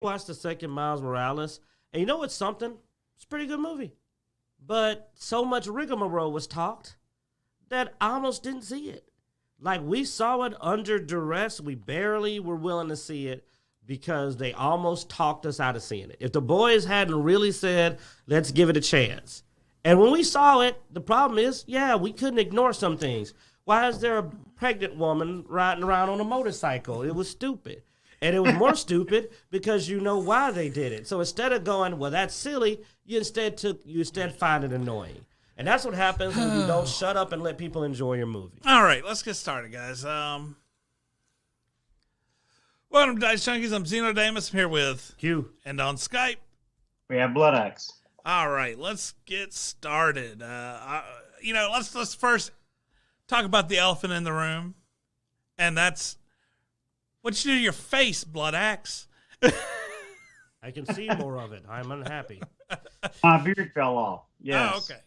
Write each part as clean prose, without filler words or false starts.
Watched the second Miles Morales, and you know what's something? It's a pretty good movie. But so much rigmarole was talked that I almost didn't see it. Like, we saw it under duress. We barely were willing to see it because they almost talked us out of seeing it. If the boys hadn't really said, let's give it a chance. And when we saw it, the problem is, yeah, we couldn't ignore some things. Why is there a pregnant woman riding around on a motorcycle? It was stupid. And it was more stupid because you know why they did it. So instead of going, well, that's silly, you instead find it annoying. And that's what happens when you don't shut up and let people enjoy your movie. All right, let's get started, guys. Welcome to Dicejunkies. I'm Xenodamus. I'm here with Q. And on Skype, we have Bloodaxe. All right, let's get started. Let's first talk about the elephant in the room, and that's what you do to your face, Bloodaxe. I can see more of it. I'm unhappy. My beard fell off. Yes. Oh, okay.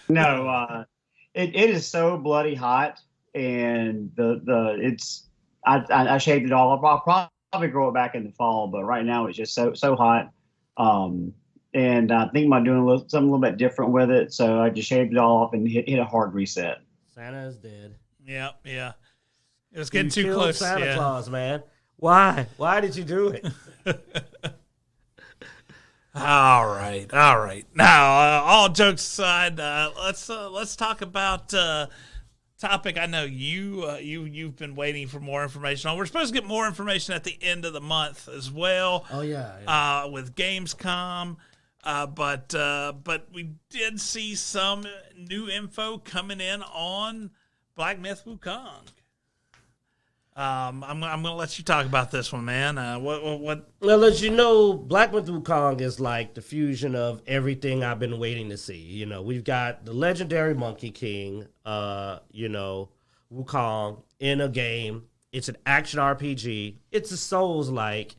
No, it is so bloody hot, and I shaved it all up. I'll probably grow it back in the fall, but right now it's just so hot. And I think I'm doing something a little bit different with it, so I just shaved it all off and hit a hard reset. Santa is dead. Yeah. It was getting too close. Santa Claus, man. Why? Why did you do it? All right. Now, all jokes aside, let's talk about topic. I know you've been waiting for more information on. We're supposed to get more information at the end of the month as well. Oh yeah. With Gamescom, but we did see some new info coming in on Black Myth Wukong. I'm gonna let you talk about this one, man. What? Well, as you know, Black Myth Wukong is like the fusion of everything I've been waiting to see. You know, we've got the legendary Monkey King, Wukong in a game. It's an action RPG. It's a Souls-like,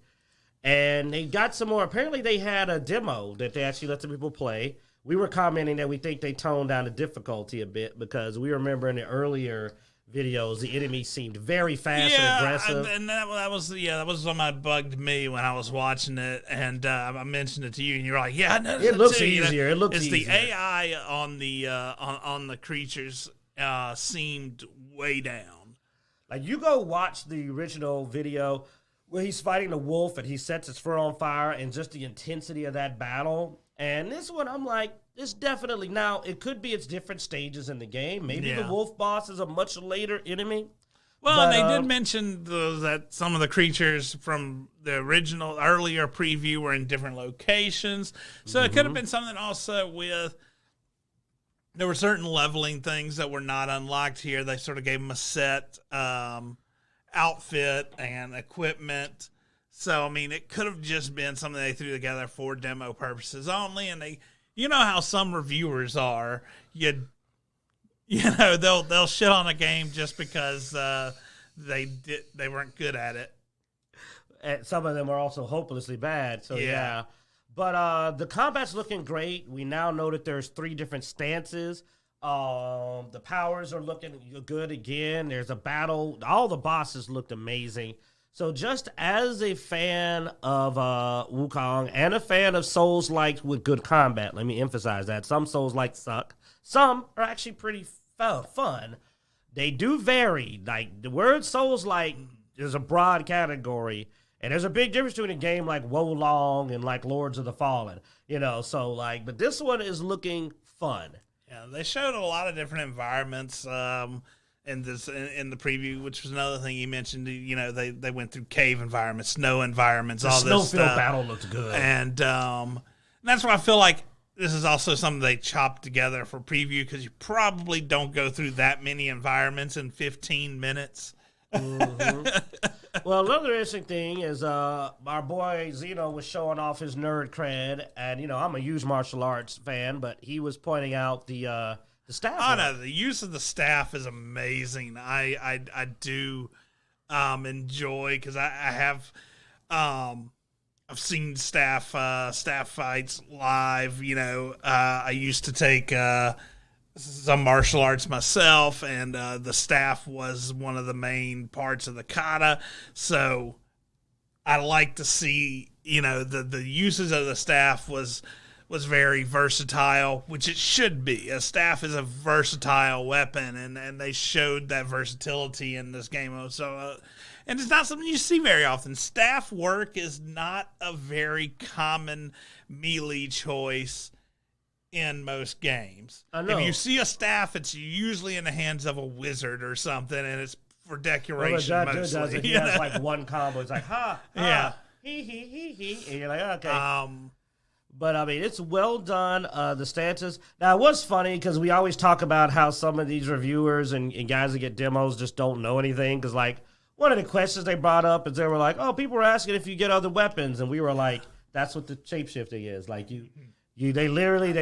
and they got some more. Apparently, they had a demo that they actually let the people play. We were commenting that we think they toned down the difficulty a bit because we remember in the earlier videos, the enemy seemed very fast and aggressive. And that was what bugged me when I was watching it, and I mentioned it to you, and you're like, "Yeah, no, it looks easier. It looks easier." The AI on the creatures seemed way down. Like, you go watch the original video where he's fighting the wolf and he sets his fur on fire, and just the intensity of that battle. And this one, I'm like, it's definitely, now, it could be it's different stages in the game. Maybe the wolf boss is a much later enemy. Well, and they did mention that some of the creatures from the original, earlier preview were in different locations. So it could have been something also with, there were certain leveling things that were not unlocked here. They sort of gave them a set outfit and equipment. So, I mean, it could have just been something they threw together for demo purposes only. And you know how some reviewers are. You know, they'll shit on a game just because they weren't good at it. And some of them are also hopelessly bad. So, yeah. But the combat's looking great. We now know that there's 3 different stances. The powers are looking good again. There's a battle. All the bosses looked amazing. So just as a fan of Wukong and a fan of Souls-like with good combat, let me emphasize that. Some Souls-like suck. Some are actually pretty fun. They do vary. Like, the word Souls-like is a broad category, and there's a big difference between a game like Wolong and like Lords of the Fallen. You know, so like, but this one is looking fun. Yeah, they showed a lot of different environments. In the preview, which was another thing you mentioned. You know, they went through cave environments, snow environments, all this stuff. The snowfield battle looked good, and that's why I feel like this is also something they chopped together for preview, because you probably don't go through that many environments in 15 minutes. Well, another interesting thing is our boy Zeno was showing off his nerd cred, and you know, I'm a huge martial arts fan, but he was pointing out the staff. Oh no, the use of the staff is amazing. I do enjoy, because I have I've seen staff fights live. You know, I used to take some martial arts myself, and the staff was one of the main parts of the kata. So I like to see the uses of the staff was very versatile, which it should be. A staff is a versatile weapon, and they showed that versatility in this game. So, and it's not something you see very often. Staff work is not a very common melee choice in most games. I know. If you see a staff, it's usually in the hands of a wizard or something, and it's for decoration mostly. He has like one combo. It's like, ha, yeah. He. And you're like, okay. But, I mean, it's well done, the stances. Now, it was funny because we always talk about how some of these reviewers and guys that get demos just don't know anything. Because, like, one of the questions they brought up is they were like, oh, people were asking if you get other weapons. And we were like, that's what the shapeshifting is. Like, they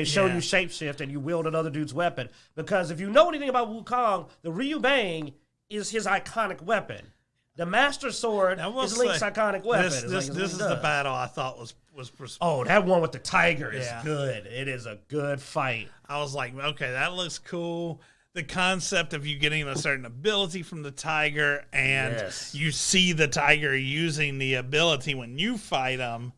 show you shapeshift and you wield another dude's weapon. Because if you know anything about Wukong, the Ryu Bang is his iconic weapon. The Master Sword is Link's iconic weapon. This is the battle I thought was oh, that one with the tiger is good. It is a good fight. I was like, okay, that looks cool. The concept of you getting a certain ability from the tiger, and you see the tiger using the ability when you fight him.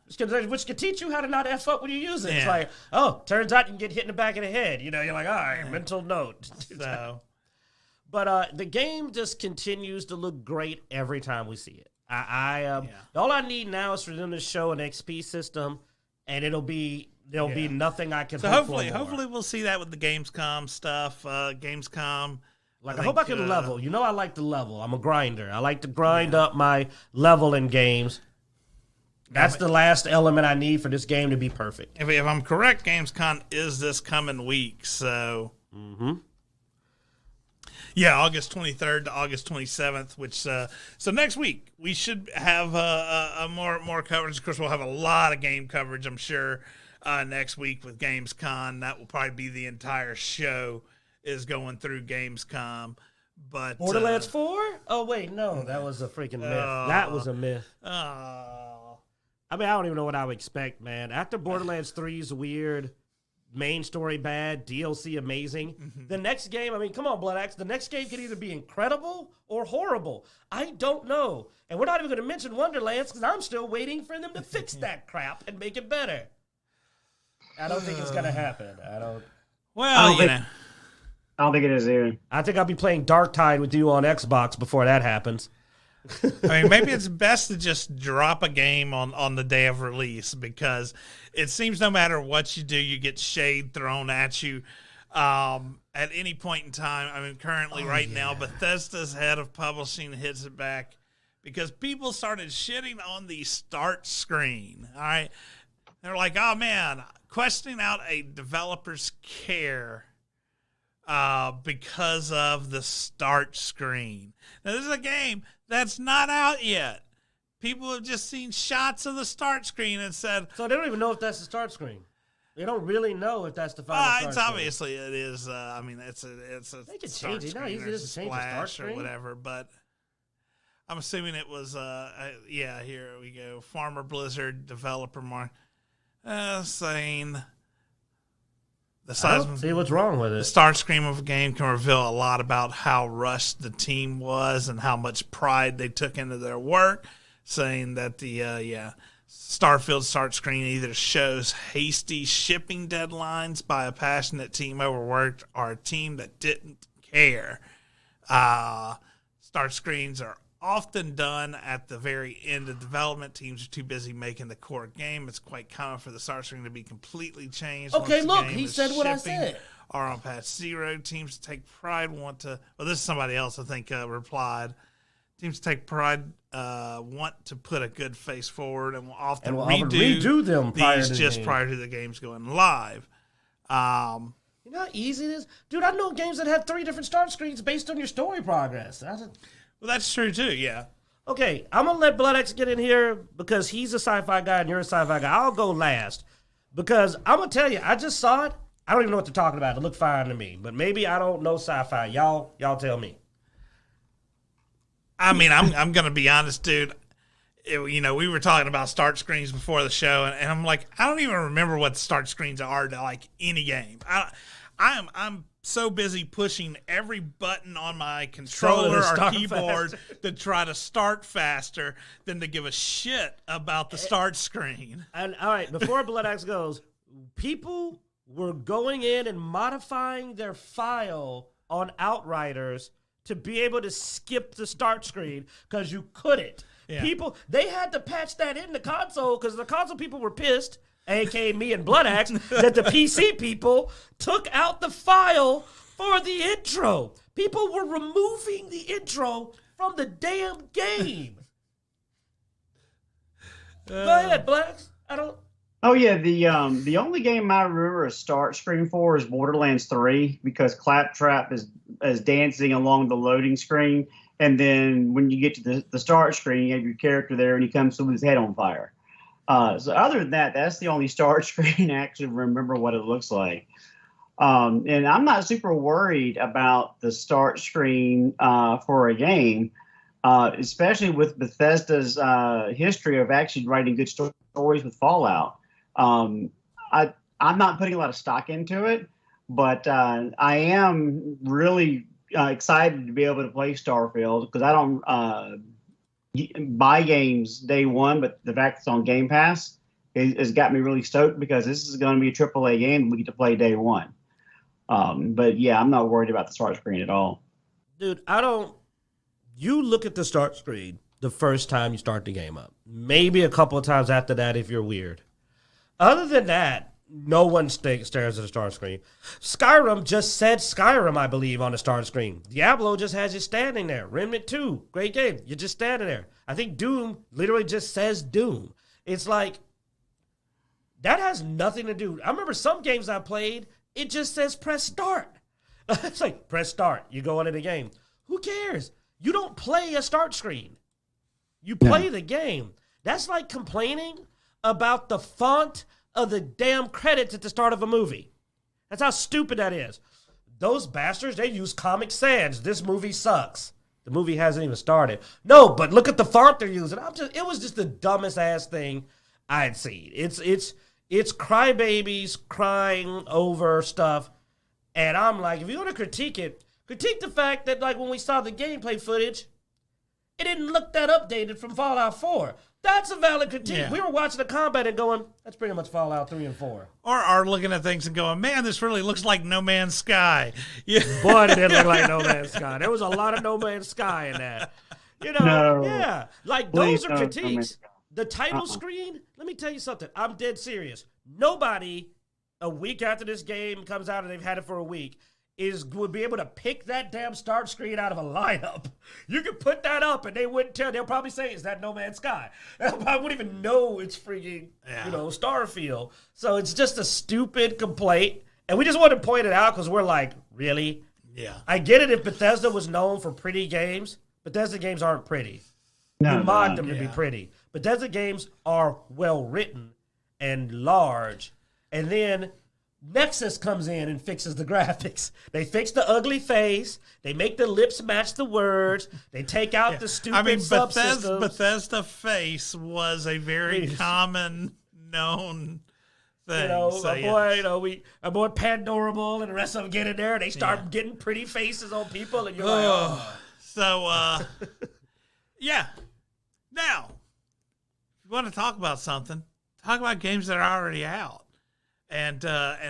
Which can teach you how to not F up when you use it. Yeah. It's like, oh, turns out you can get hit in the back of the head. You're like, all right, mental note. So, but the game just continues to look great every time we see it. All I need now is for them to show an XP system, and there'll be nothing I can. So hopefully we'll see that with the Gamescom stuff. Gamescom, I hope I can level. I like to level. I'm a grinder. I like to grind up my level in games. That's the last element I need for this game to be perfect. If I'm correct, Gamescom is this coming week. So. Mm-hmm. Yeah, August 23rd to August 27th, which so next week we should have a more coverage. Of course, we'll have a lot of game coverage, I'm sure, next week with Gamescom. That will probably be the entire show is going through Gamescom. But Borderlands 4? Oh, wait, no, that was a freaking myth. That was a myth. I mean, I don't even know what I would expect, man. After Borderlands 3's weird main story bad, DLC amazing. Mm-hmm. The next game, I mean, come on, Bloodaxe. The next game can either be incredible or horrible. I don't know. And we're not even going to mention Wonderlands because I'm still waiting for them to fix that crap and make it better. I don't think it's going to happen. I don't think it is either. I think I'll be playing Dark Tide with you on Xbox before that happens. I mean, maybe it's best to just drop a game on the day of release because it seems no matter what you do, you get shade thrown at you at any point in time. I mean, currently now, Bethesda's head of publishing hits it back because people started shitting on the start screen. All right. They're like, oh, man, questioning out a developer's care because of the start screen. Now, this is a game that's not out yet. People have just seen shots of the start screen and said... So they don't even know if that's the start screen. They don't really know if that's the final start it's screen. Obviously it is. I mean, it's a they can change it. No, easy to change the start screen or whatever, but I'm assuming it was, here we go. Farmer Blizzard developer mark saying... See what's wrong with it. The start screen of a game can reveal a lot about how rushed the team was and how much pride they took into their work, saying that the Starfield start screen either shows hasty shipping deadlines by a passionate team overworked or a team that didn't care. Start screens are often done at the very end of development. Teams are too busy making the core game. It's quite common for the start screen to be completely changed. Okay, look, he said what I said. Or on patch 0, teams take pride want to. Well, this is somebody else I think replied. Teams take pride want to put a good face forward and will often redo them prior to the games going live. You know how easy it is, dude. I know games that have 3 different start screens based on your story progress. Well, that's true, too, yeah. Okay, I'm going to let Bloodaxe get in here because he's a sci-fi guy and you're a sci-fi guy. I'll go last because I'm going to tell you, I just saw it. I don't even know what they're talking about. It looked fine to me, but maybe I don't know sci-fi. Y'all tell me. I mean, I'm going to be honest, dude. We were talking about start screens before the show, and I'm like, I don't even remember what start screens are to, like, any game. I'm so busy pushing every button on my controller or keyboard to try to start faster than to give a shit about the start screen. And all right, before Bloodaxe goes, people were going in and modifying their file on Outriders to be able to skip the start screen because you couldn't. Yeah. People, they had to patch that in the console because the console people were pissed, a.k.a. me and Bloodaxe, that the PC people took out the file for the intro. People were removing the intro from the damn game. Go ahead, Bloodaxe. Oh yeah, the only game I remember a start screen for is Borderlands 3 because Claptrap is dancing along the loading screen, and then when you get to the start screen, you have your character there, and he comes with his head on fire. So other than that, that's the only start screen I actually remember what it looks like. And I'm not super worried about the start screen for a game, especially with Bethesda's history of actually writing good stories with Fallout. I'm not putting a lot of stock into it, but I am really excited to be able to play Starfield because I don't buy games day one, but the fact it's on Game Pass has got me really stoked because this is going to be a AAA game we get to play day one. But yeah, I'm not worried about the start screen at all. Dude, you look at the start screen the first time you start the game up. Maybe a couple of times after that if you're weird. Other than that, no one stares at the start screen. Skyrim just said Skyrim, I believe, on the start screen. Diablo just has you standing there. Remnant 2, great game. You're just standing there. I think Doom literally just says Doom. It's like, that has nothing to do. I remember some games I played, it just says press start. It's like, press start. You go into the game. Who cares? You don't play a start screen. You play the game. That's like complaining about the font of the damn credits at the start of a movie. That's how stupid that is. Those bastards, they use Comic Sans. This movie sucks. The movie hasn't even started. No, but look at the font they're using. It was just the dumbest ass thing I'd seen. It's crybabies crying over stuff. And I'm like, if you want to critique it, critique the fact that like when we saw the gameplay footage, it didn't look that updated from Fallout 4. That's a valid critique. Yeah. We were watching the combat and going, that's pretty much Fallout 3 and 4. Or looking at things and going, man, this really looks like No Man's Sky. Yeah. Boy, it did look like No Man's Sky. There was a lot of No Man's Sky in that. You know, yeah. Like, those are critiques. The title screen, let me tell you something. I'm dead serious. Nobody, a week after this game comes out and they've had it for a week, would be able to pick that damn start screen out of a lineup. You could put that up and they wouldn't tell. They'll probably say, is that No Man's Sky? I wouldn't even know it's freaking, Starfield. So it's just a stupid complaint. And we just want to point it out because we're like, really? Yeah. I get it if Bethesda was known for pretty games. Bethesda games aren't pretty. You mod them to be pretty. Bethesda games are well written and large. And then Nexus comes in and fixes the graphics. They fix the ugly face. They make the lips match the words. They take out the stupid subsystems. Bethesda face was a very common known thing. A boy Pandorable and the rest of them get in there and they start getting pretty faces on people and you're like, oh. So, yeah. Now, if you want to talk about something, talk about games that are already out. And oh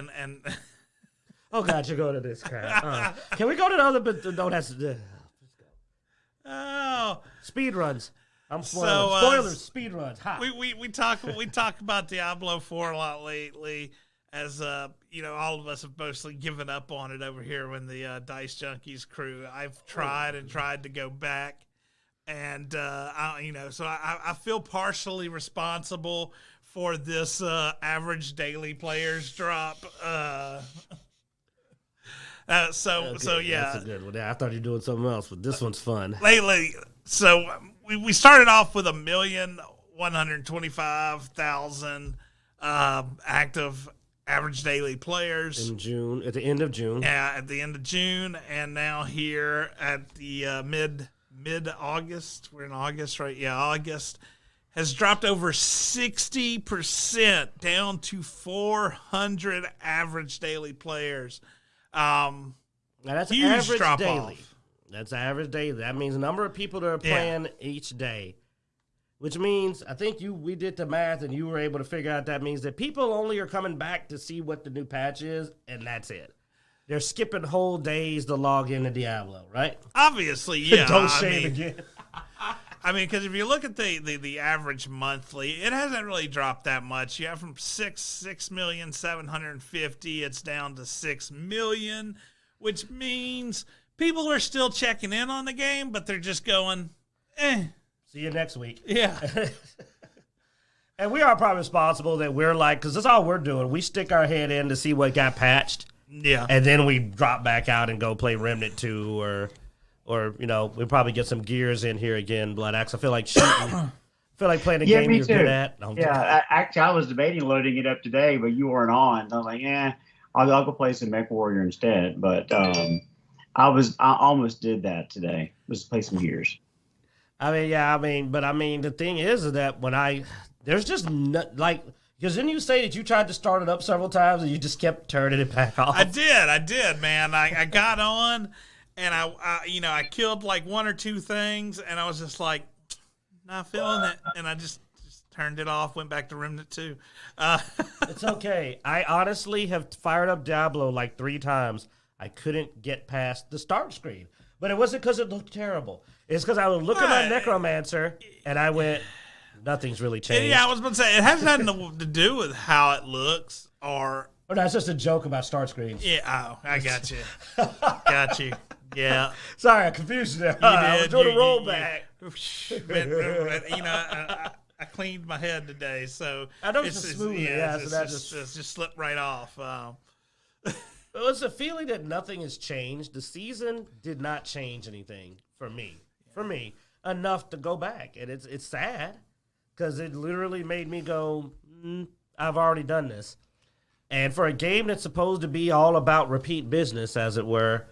God, you're going to this crap. Can we go to the other bit? No, that's let's go. Oh, speed runs. I'm spoiling. Spoilers. Speed runs. Hot. We talk about Diablo 4 a lot lately, as all of us have mostly given up on it over here when the Dicejunkies crew. I've tried to go back, and so I feel partially responsible for this average daily players drop. So yeah. That's a good one. I thought you were doing something else, but this one's fun. Lately, so we started off with 1,125,000 active average daily players. In June, at the end of June. Yeah, at the end of June, and now here at the mid-August. We're in August, right? Yeah, August. Has dropped over 60% down to 400 average daily players. Now, that's Huge average drop daily. off. That's average daily. That means the number of people that are playing each day, which means I think we did the math and you were able to figure out that means that people only are coming back to see what the new patch is, and that's it. They're skipping whole days to log into Diablo, right? Obviously, yeah. Don't say it again. I mean, because if you look at the average monthly, it hasn't really dropped that much. You have from 6,750,000, it's down to 6 million, which means people are still checking in on the game, but they're just going, eh. See you next week. Yeah. And we are probably responsible that we're like, because that's all we're doing. We stick our head in to see what got patched. Yeah. And then we drop back out and go play Remnant 2 or we'll probably get some gears in here again, Bloodaxe. I feel like shooting. I feel like playing a game me you're too. good at. No, Actually, I was debating loading it up today, but you weren't on. I was like, I'll go play some Mech Warrior instead. But I almost did that today. Just play some gears. but the thing is that there's just because didn't you say that you tried to start it up several times and you just kept turning it back off? I did, man. I got on and I killed like one or two things and I was just like, not feeling it. And I just turned it off, went back to Remnant 2. It's okay. I honestly have fired up Diablo like 3 times. I couldn't get past the start screen. But it wasn't because it looked terrible. It's because I was looking at Necromancer and I went, nothing's really changed. Yeah, I was about to say, it has nothing to do with how it looks or... Oh, that's just a joke about start screens. Yeah, I got you. Got you. Yeah. Sorry, I confused you there. I was doing a rollback. I cleaned my head today, so... I know it's smooth. So that just slipped right off. Well, it's a feeling that nothing has changed. The season did not change anything for me. Enough to go back. And it's sad because it literally made me go, I've already done this. And for a game that's supposed to be all about repeat business, as it were,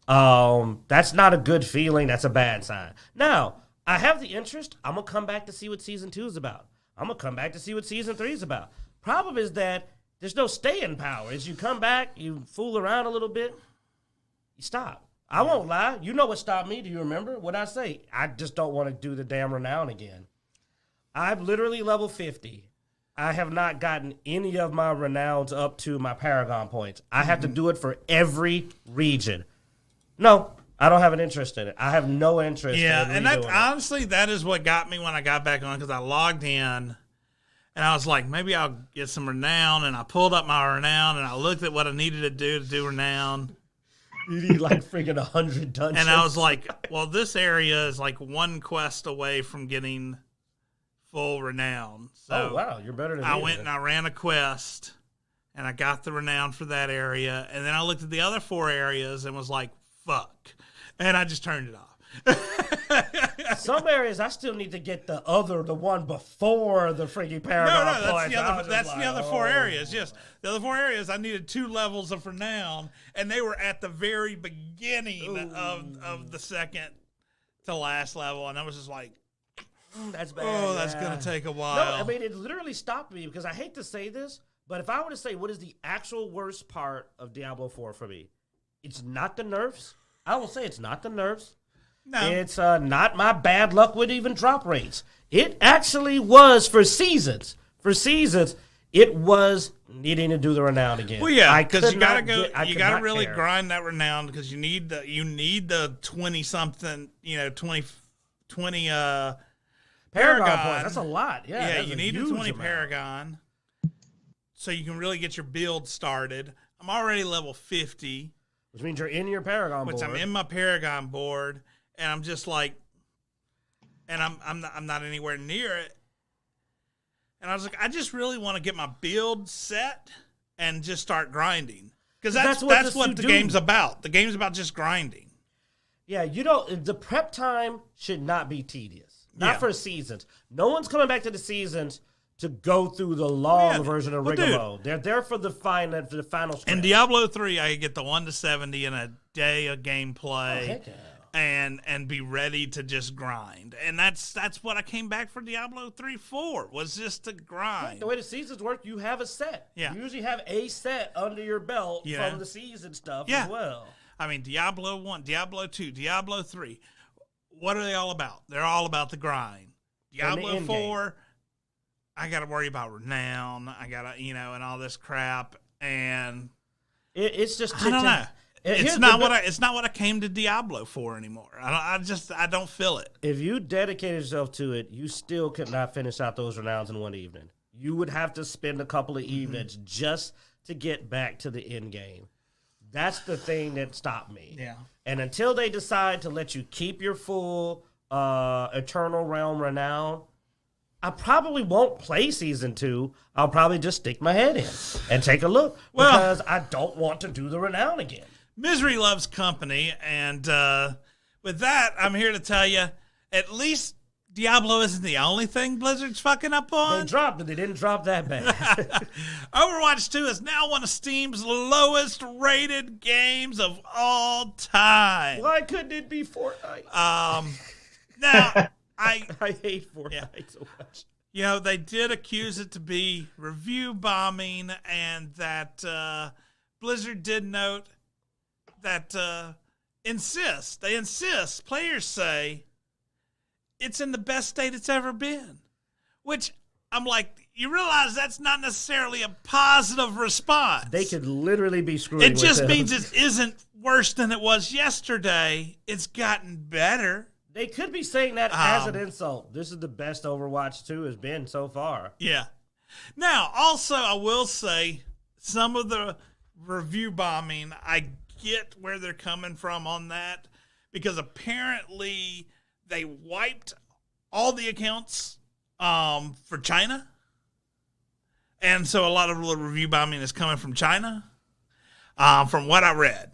that's not a good feeling. That's a bad sign. Now, I have the interest. I'm going to come back to see what Season 2 is about. I'm going to come back to see what Season 3 is about. Problem is that there's no staying power. As you come back, you fool around a little bit, you stop. I won't lie. You know what stopped me. Do you remember what I say? I just don't want to do the damn renown again. I'm literally level 50. I have not gotten any of my renowns up to my Paragon points. I have to do it for every region. No, I don't have an interest in it. I have no interest in and that it. honestly, that is what got me when I got back on, because I logged in and I was like, maybe I'll get some renown, and I pulled up my renown and I looked at what I needed to do renown. You need like freaking 100 dungeons. And I was like, well, this area is like one quest away from getting full renown. So oh, wow, you're better than me. I went and I ran a quest, and I got the renown for that area. And then I looked at the other 4 areas and was like, fuck. And I just turned it off. Some areas I still need to get the one before the freaking Paragon points. That's the other 4 areas. Yes, the other 4 areas I needed 2 levels of renown, and they were at the very beginning of the second to last level, and I was just like, that's bad. Oh, that's gonna take a while. No, I mean it literally stopped me because I hate to say this, but if I were to say what is the actual worst part of Diablo 4 for me, it's not the nerfs. I will say it's not the nerfs. No. It's not my bad luck with even drop rates. It actually was for seasons. For seasons, it was needing to do the renown again. Well, yeah, because you gotta go. You gotta really grind that renown because you need the 20-something, 20 Paragon points. That's a lot. Yeah, you need the 20 Paragon, so you can really get your build started. I'm already level 50, which means you're in your Paragon board. Which I'm in my Paragon board. And I'm just like, and I'm not anywhere near it. And I was like, I just really want to get my build set and just start grinding, because that's what the game's about. The game's about just grinding. Yeah, the prep time should not be tedious. Not for seasons. No one's coming back to the seasons to go through the long version of rigmarole. They're there for the final script. In Diablo 3, I get the 1 to 70 in a day of gameplay. Oh, heck yeah. And be ready to just grind. And that's what I came back for Diablo 3 for, was just to grind. The way the seasons work, you have a set. Yeah. You usually have a set under your belt from the season stuff as well. I mean, Diablo 1, Diablo 2, Diablo 3. What are they all about? They're all about the grind. Diablo 4, I got to worry about renown. I got to, and all this crap. And it's just, I don't know. It's not what I came to Diablo for anymore. I don't feel it. If you dedicated yourself to it, you still could not finish out those renowns in one evening. You would have to spend a couple of evenings just to get back to the end game. That's the thing that stopped me. Yeah. And until they decide to let you keep your full Eternal Realm renown, I probably won't play Season 2. I'll probably just stick my head in and take a look because I don't want to do the renown again. Misery loves company, and with that, I'm here to tell you, at least Diablo isn't the only thing Blizzard's fucking up on. They dropped it. They didn't drop that bad. Overwatch 2 is now one of Steam's lowest rated games of all time. Why couldn't it be Fortnite? Now, I hate Fortnite so much. They did accuse it to be review bombing, and that Blizzard did note that they insist, players say, it's in the best state it's ever been. Which, I'm like, you realize that's not necessarily a positive response. They could literally be screwing with it just them. means it isn't worse than it was yesterday. It's gotten better. They could be saying that as an insult. This is the best Overwatch 2 has been so far. Yeah. Now, also, I will say, some of the review bombing, I get where they're coming from on that, because apparently they wiped all the accounts for China. And so a lot of the review bombing is coming from China, from what I read.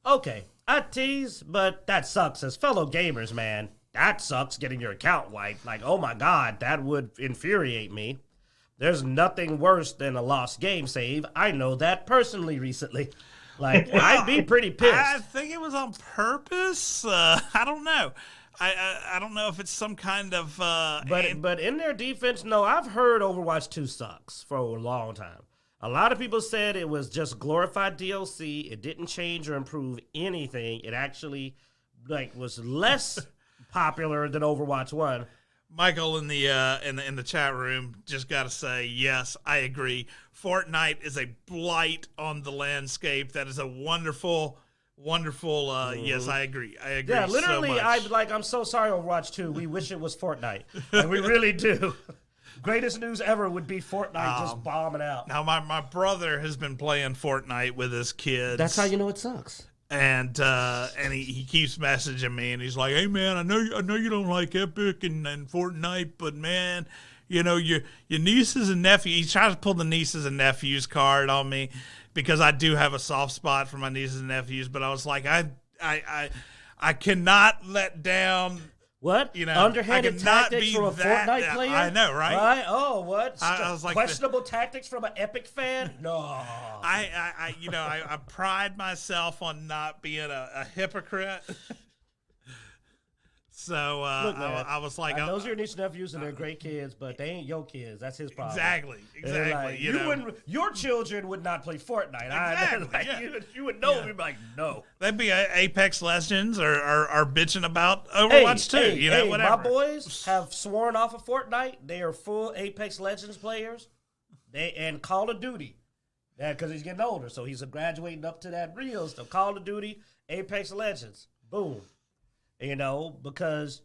Okay, I tease, but that sucks as fellow gamers, man. That sucks getting your account wiped. Like, oh my God, that would infuriate me. There's nothing worse than a lost game save. I know that personally recently. Like, I'd be pretty pissed. I think it was on purpose. I don't know. I don't know if it's some kind of... But in their defense, no, I've heard Overwatch 2 sucks for a long time. A lot of people said it was just glorified DLC. It didn't change or improve anything. It actually was less popular than Overwatch 1. Michael in the chat room just got to say, yes, I agree. Fortnite is a blight on the landscape. That is a wonderful, wonderful. Yes, I agree. I agree. Yeah, literally, so much. I'm so sorry, Overwatch 2. We wish it was Fortnite, and we really do. Greatest news ever would be Fortnite just bombing out. Now, my brother has been playing Fortnite with his kids. That's how you know it sucks. And he keeps messaging me, and he's like, "Hey man, I know you don't like Epic and Fortnite, but man, your nieces and nephews." He tries to pull the nieces and nephews card on me because I do have a soft spot for my nieces and nephews. But I was like, I cannot let down. What? Underhanded tactics from a Fortnite player? I know, right? Right? Oh, what? I was like, questionable tactics from an Epic fan? No. I pride myself on not being a hypocrite. So Look, man, I was like, those are your niece and nephews, and they're great kids, but they ain't your kids. That's his problem. Exactly. Like, your children would not play Fortnite. Exactly, you would know. You'd be like, no. That'd be Apex Legends or bitching about Overwatch 2. Whatever. My boys have sworn off of Fortnite. They are full Apex Legends players. And Call of Duty. Because he's getting older, so he's graduating up to that real stuff. Call of Duty, Apex Legends. Boom. Because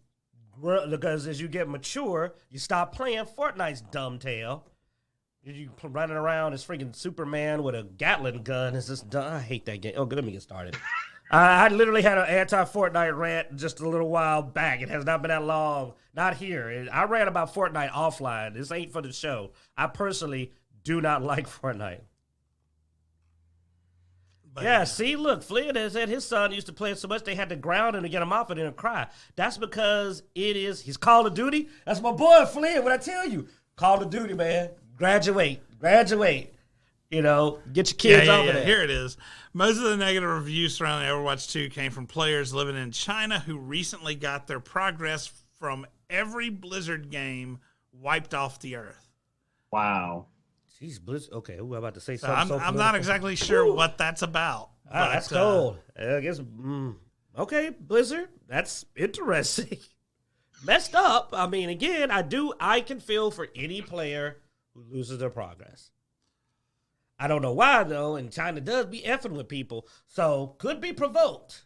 as you get mature, you stop playing Fortnite's dumb tail. You running around as freaking Superman with a Gatling gun. It's just dumb. I hate that game. Oh, let me get started. I literally had an anti-Fortnite rant just a little while back. It has not been that long. Not here. I ran about Fortnite offline. This ain't for the show. I personally do not like Fortnite. Yeah, see, look, Flynn has said his son used to play it so much they had to ground him to get him off it and cry. That's because he's Call of Duty. That's my boy, Flynn, what I tell you. Call of Duty, man. Graduate. Get your kids off of there. Here it is. Most of the negative reviews surrounding Overwatch 2 came from players living in China who recently got their progress from every Blizzard game wiped off the earth. Wow. Jeez, Blizzard. Okay, I'm about to say So something. I'm not exactly sure what that's about. That's cold. I guess. Okay, Blizzard. That's interesting. Messed up. I mean, again, I can feel for any player who loses their progress. I don't know why, though, and China does be effing with people, so could be provoked.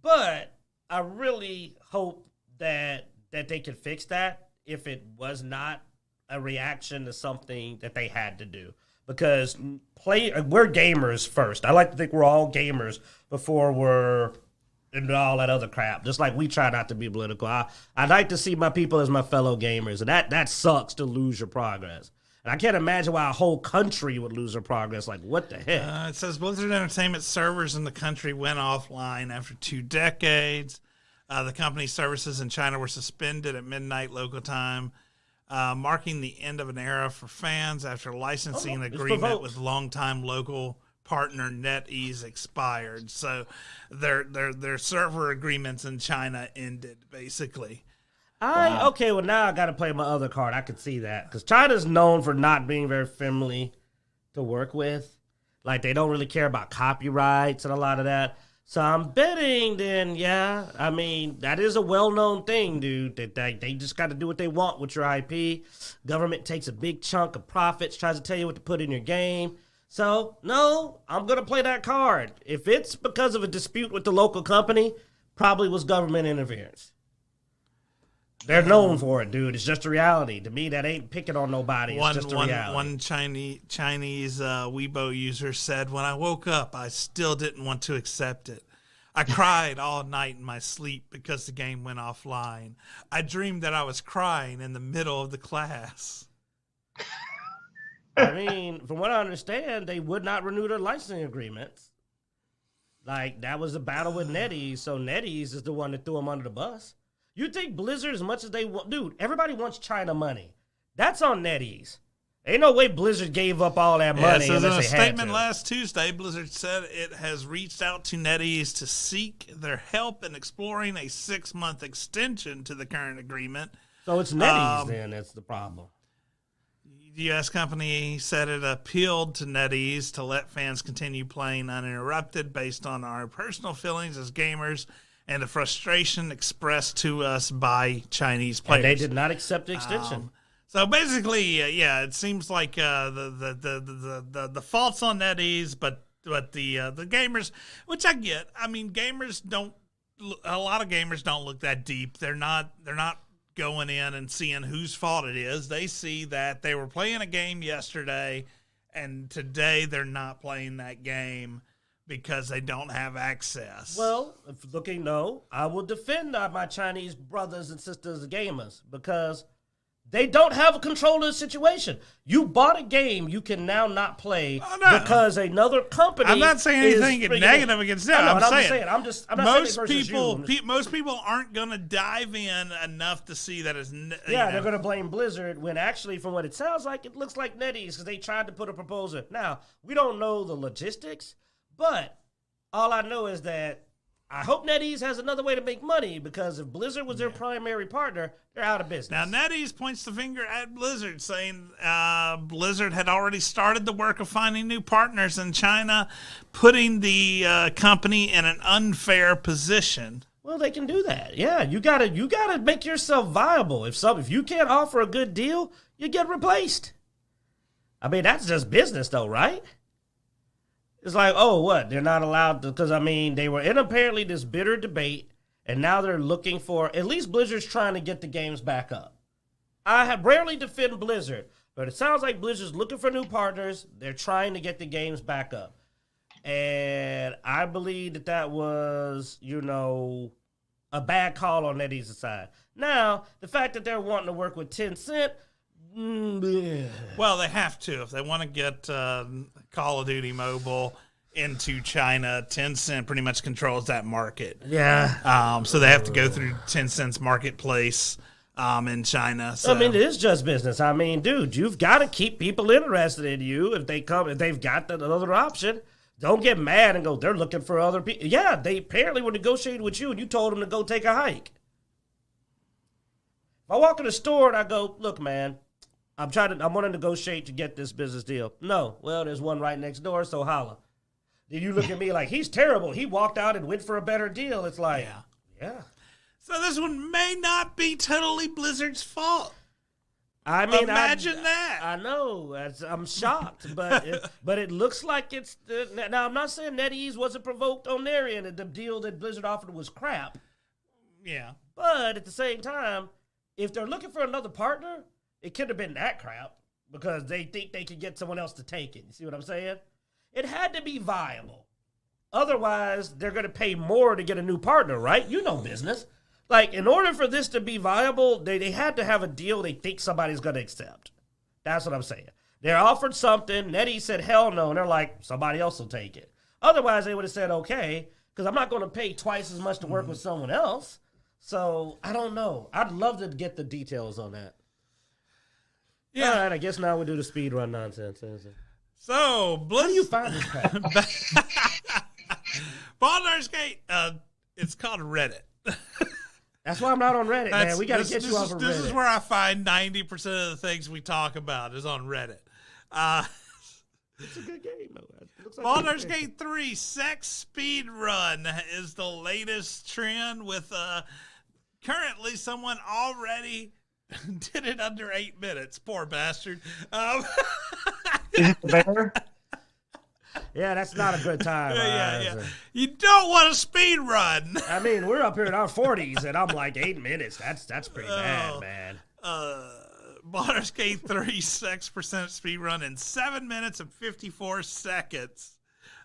But I really hope that they can fix that if it was not a reaction to something that they had to do. Because we're gamers first. I like to think we're all gamers before we're into all that other crap. Just like we try not to be political. I like to see my people as my fellow gamers, and that sucks to lose your progress. And I can't imagine why a whole country would lose their progress. Like, what the heck? It says Blizzard Entertainment servers in the country went offline after 2 decades. The company's services in China were suspended at midnight local time, marking the end of an era for fans after licensing agreement with longtime local partner NetEase expired. So their server agreements in China ended, basically. Okay, well, now I got to play my other card. I could see that. Because China's known for not being very friendly to work with. Like, they don't really care about copyrights and a lot of that. So I'm betting then, yeah, I mean, that is a well-known thing, dude, that they just got to do what they want with your IP. Government takes a big chunk of profits, tries to tell you what to put in your game. So, no, I'm going to play that card. If it's because of a dispute with the local company, probably was government interference. They're known for it, dude. It's just a reality. To me, that ain't picking on nobody. It's just a reality. One Chinese Weibo user said, "When I woke up, I still didn't want to accept it. I cried all night in my sleep because the game went offline. I dreamed that I was crying in the middle of the class." I mean, from what I understand, they would not renew their licensing agreements. Like, that was a battle with NetEase, so NetEase is the one that threw them under the bus. You think Blizzard, as much as they want, dude, everybody wants China money. That's on NetEase. Ain't no way Blizzard gave up all that money. So in a statement had to. Last Tuesday, Blizzard said it has reached out to NetEase to seek their help in exploring a 6-month extension to the current agreement. So it's NetEase then that's the problem. The U.S. company said it appealed to NetEase to let fans continue playing uninterrupted based on our personal feelings as gamers and the frustration expressed to us by Chinese players. And they did not accept the extension. So basically, it seems like the fault's on NetEase, but the gamers, which I get. I mean, a lot of gamers don't look that deep. They're not going in and seeing whose fault it is. They see that they were playing a game yesterday, and today they're not playing that game because they don't have access. Well, I will defend my Chinese brothers and sisters gamers because they don't have control of the situation. You bought a game you can now not play because another company. I'm not saying anything negative against them. I'm saying most people aren't going to dive in enough to see that it's. They're going to blame Blizzard when actually, from what it sounds like, it looks like NetEase because they tried to put a proposal. Now we don't know the logistics. But all I know is that I hope NetEase has another way to make money because if Blizzard was their primary partner, they're out of business. Now, NetEase points the finger at Blizzard, saying Blizzard had already started the work of finding new partners in China, putting the company in an unfair position. Well, they can do that. Yeah, you gotta make yourself viable. If you can't offer a good deal, you get replaced. I mean, that's just business, though, right? It's like, what? They're not allowed to, because, I mean, they were in apparently this bitter debate, and now they're looking for, at least Blizzard's trying to get the games back up. I have rarely defend Blizzard, but it sounds like Blizzard's looking for new partners. They're trying to get the games back up. And I believe that was, a bad call on NetEase's side. Now, the fact that they're wanting to work with Tencent, well, they have to. If they want to get Call of Duty Mobile into China, Tencent pretty much controls that market. Yeah. So they have to go through Tencent's marketplace in China. So. I mean, it is just business. I mean, dude, you've got to keep people interested in you if they've got that other option. Don't get mad and go, they're looking for other people. Yeah, they apparently were negotiating with you and you told them to go take a hike. If I walk in the store and I go, look, man, I want to negotiate to get this business deal. No. Well, there's one right next door, so holla. Then you look at me like, he's terrible. He walked out and went for a better deal. It's like, yeah. So this one may not be totally Blizzard's fault. I mean, imagine that. I know. I'm shocked, but it looks like it's now. I'm not saying NetEase wasn't provoked on their end, and the deal that Blizzard offered was crap. Yeah, but at the same time, if they're looking for another partner, it could have been that crap because they think they could get someone else to take it. You see what I'm saying? It had to be viable. Otherwise, they're going to pay more to get a new partner, right? You know business. Like, in order for this to be viable, they had to have a deal they think somebody's going to accept. That's what I'm saying. They're offered something. NetEase said, hell no. And they're like, somebody else will take it. Otherwise, they would have said, okay, because I'm not going to pay twice as much to work with someone else. So, I don't know. I'd love to get the details on that. Yeah. All right, I guess now we do the speed run nonsense. So, how do you find this crap? Baldur's Gate, it's called Reddit. That's why I'm not on Reddit, man. We got to get you off of Reddit. This is where I find 90% of the things we talk about is on Reddit. It's a good game, though. Like Baldur's Gate 3 Sex Speed Run is the latest trend with currently someone already did it under 8 minutes. Poor bastard. Is it better? Yeah, that's not a good time. Yeah. You don't want to speed run. I mean, we're up here in our 40s, and I'm like 8 minutes. That's pretty bad, man. Baldur's Gate 3 6% speed run in 7 minutes and 54 seconds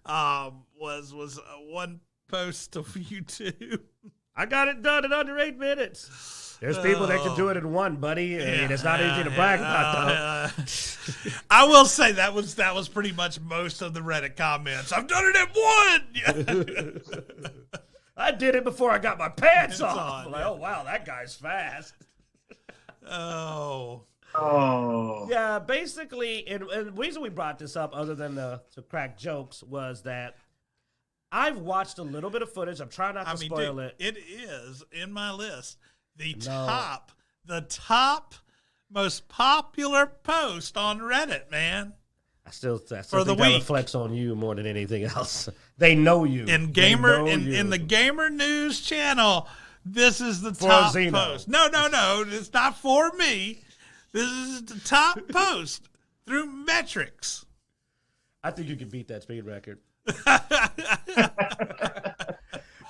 was one post of YouTube. I got it done in under 8 minutes. There's people that can do it in one, buddy. I mean, it's not easy to brag about, though. I will say that was pretty much most of the Reddit comments. I've done it in one. I did it before I got my pants off. Like, oh, wow, that guy's fast. Oh. Yeah, basically, and the reason we brought this up, other than to crack jokes, was that I've watched a little bit of footage. I'm trying not to spoil it. It is in my list. The top most popular post on Reddit, man. I still think that reflects on you more than anything else. They know you. In the Gamer News channel, this is the top post. No. It's not for me. This is the top post through metrics. I think you can beat that speed record.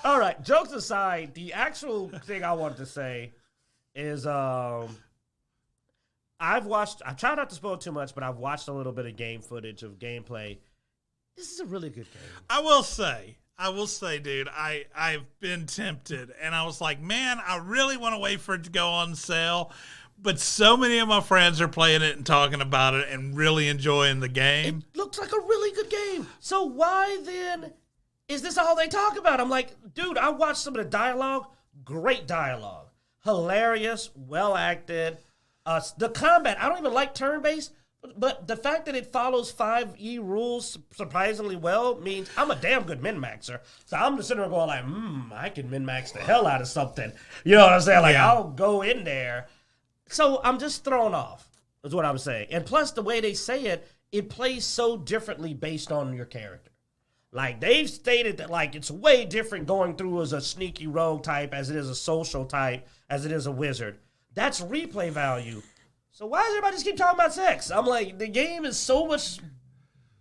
All right, jokes aside, the actual thing I wanted to say is I've tried not to spoil too much, but I've watched a little bit of game footage of gameplay. This is a really good game. I will say, dude, I've been tempted, and I was like, man, I really want to wait for it to go on sale, but so many of my friends are playing it and talking about it and really enjoying the game. It looks like a really good game. So why then is this all they talk about? I'm like, dude, I watched some of the dialogue. Great dialogue. Hilarious, well acted. The combat, I don't even like turn-based, but the fact that it follows 5E rules surprisingly well means I'm a damn good min-maxer. So I'm just sitting there going like, I can min-max the hell out of something. You know what I'm saying? Like, I'll go in there. So I'm just thrown off, is what I'm saying. And plus, the way they say it, it plays so differently based on your character. Like, they've stated that, like, it's way different going through as a sneaky rogue type as it is a social type, as it is a wizard. That's replay value. So why does everybody just keep talking about sex? I'm like, the game is so much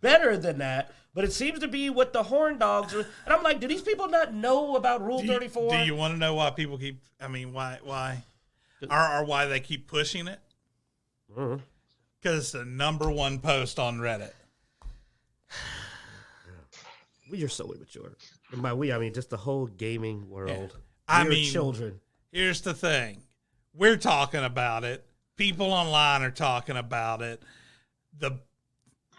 better than that, but it seems to be what the horn dogs are. And I'm like, do these people not know about Rule 34? Do you want to know why people keep, why? Or why they keep pushing it? Because it's the number one post on Reddit. We are so immature. And by we, I mean just the whole gaming world. Yeah. Children. Here's the thing. We're talking about it. People online are talking about it.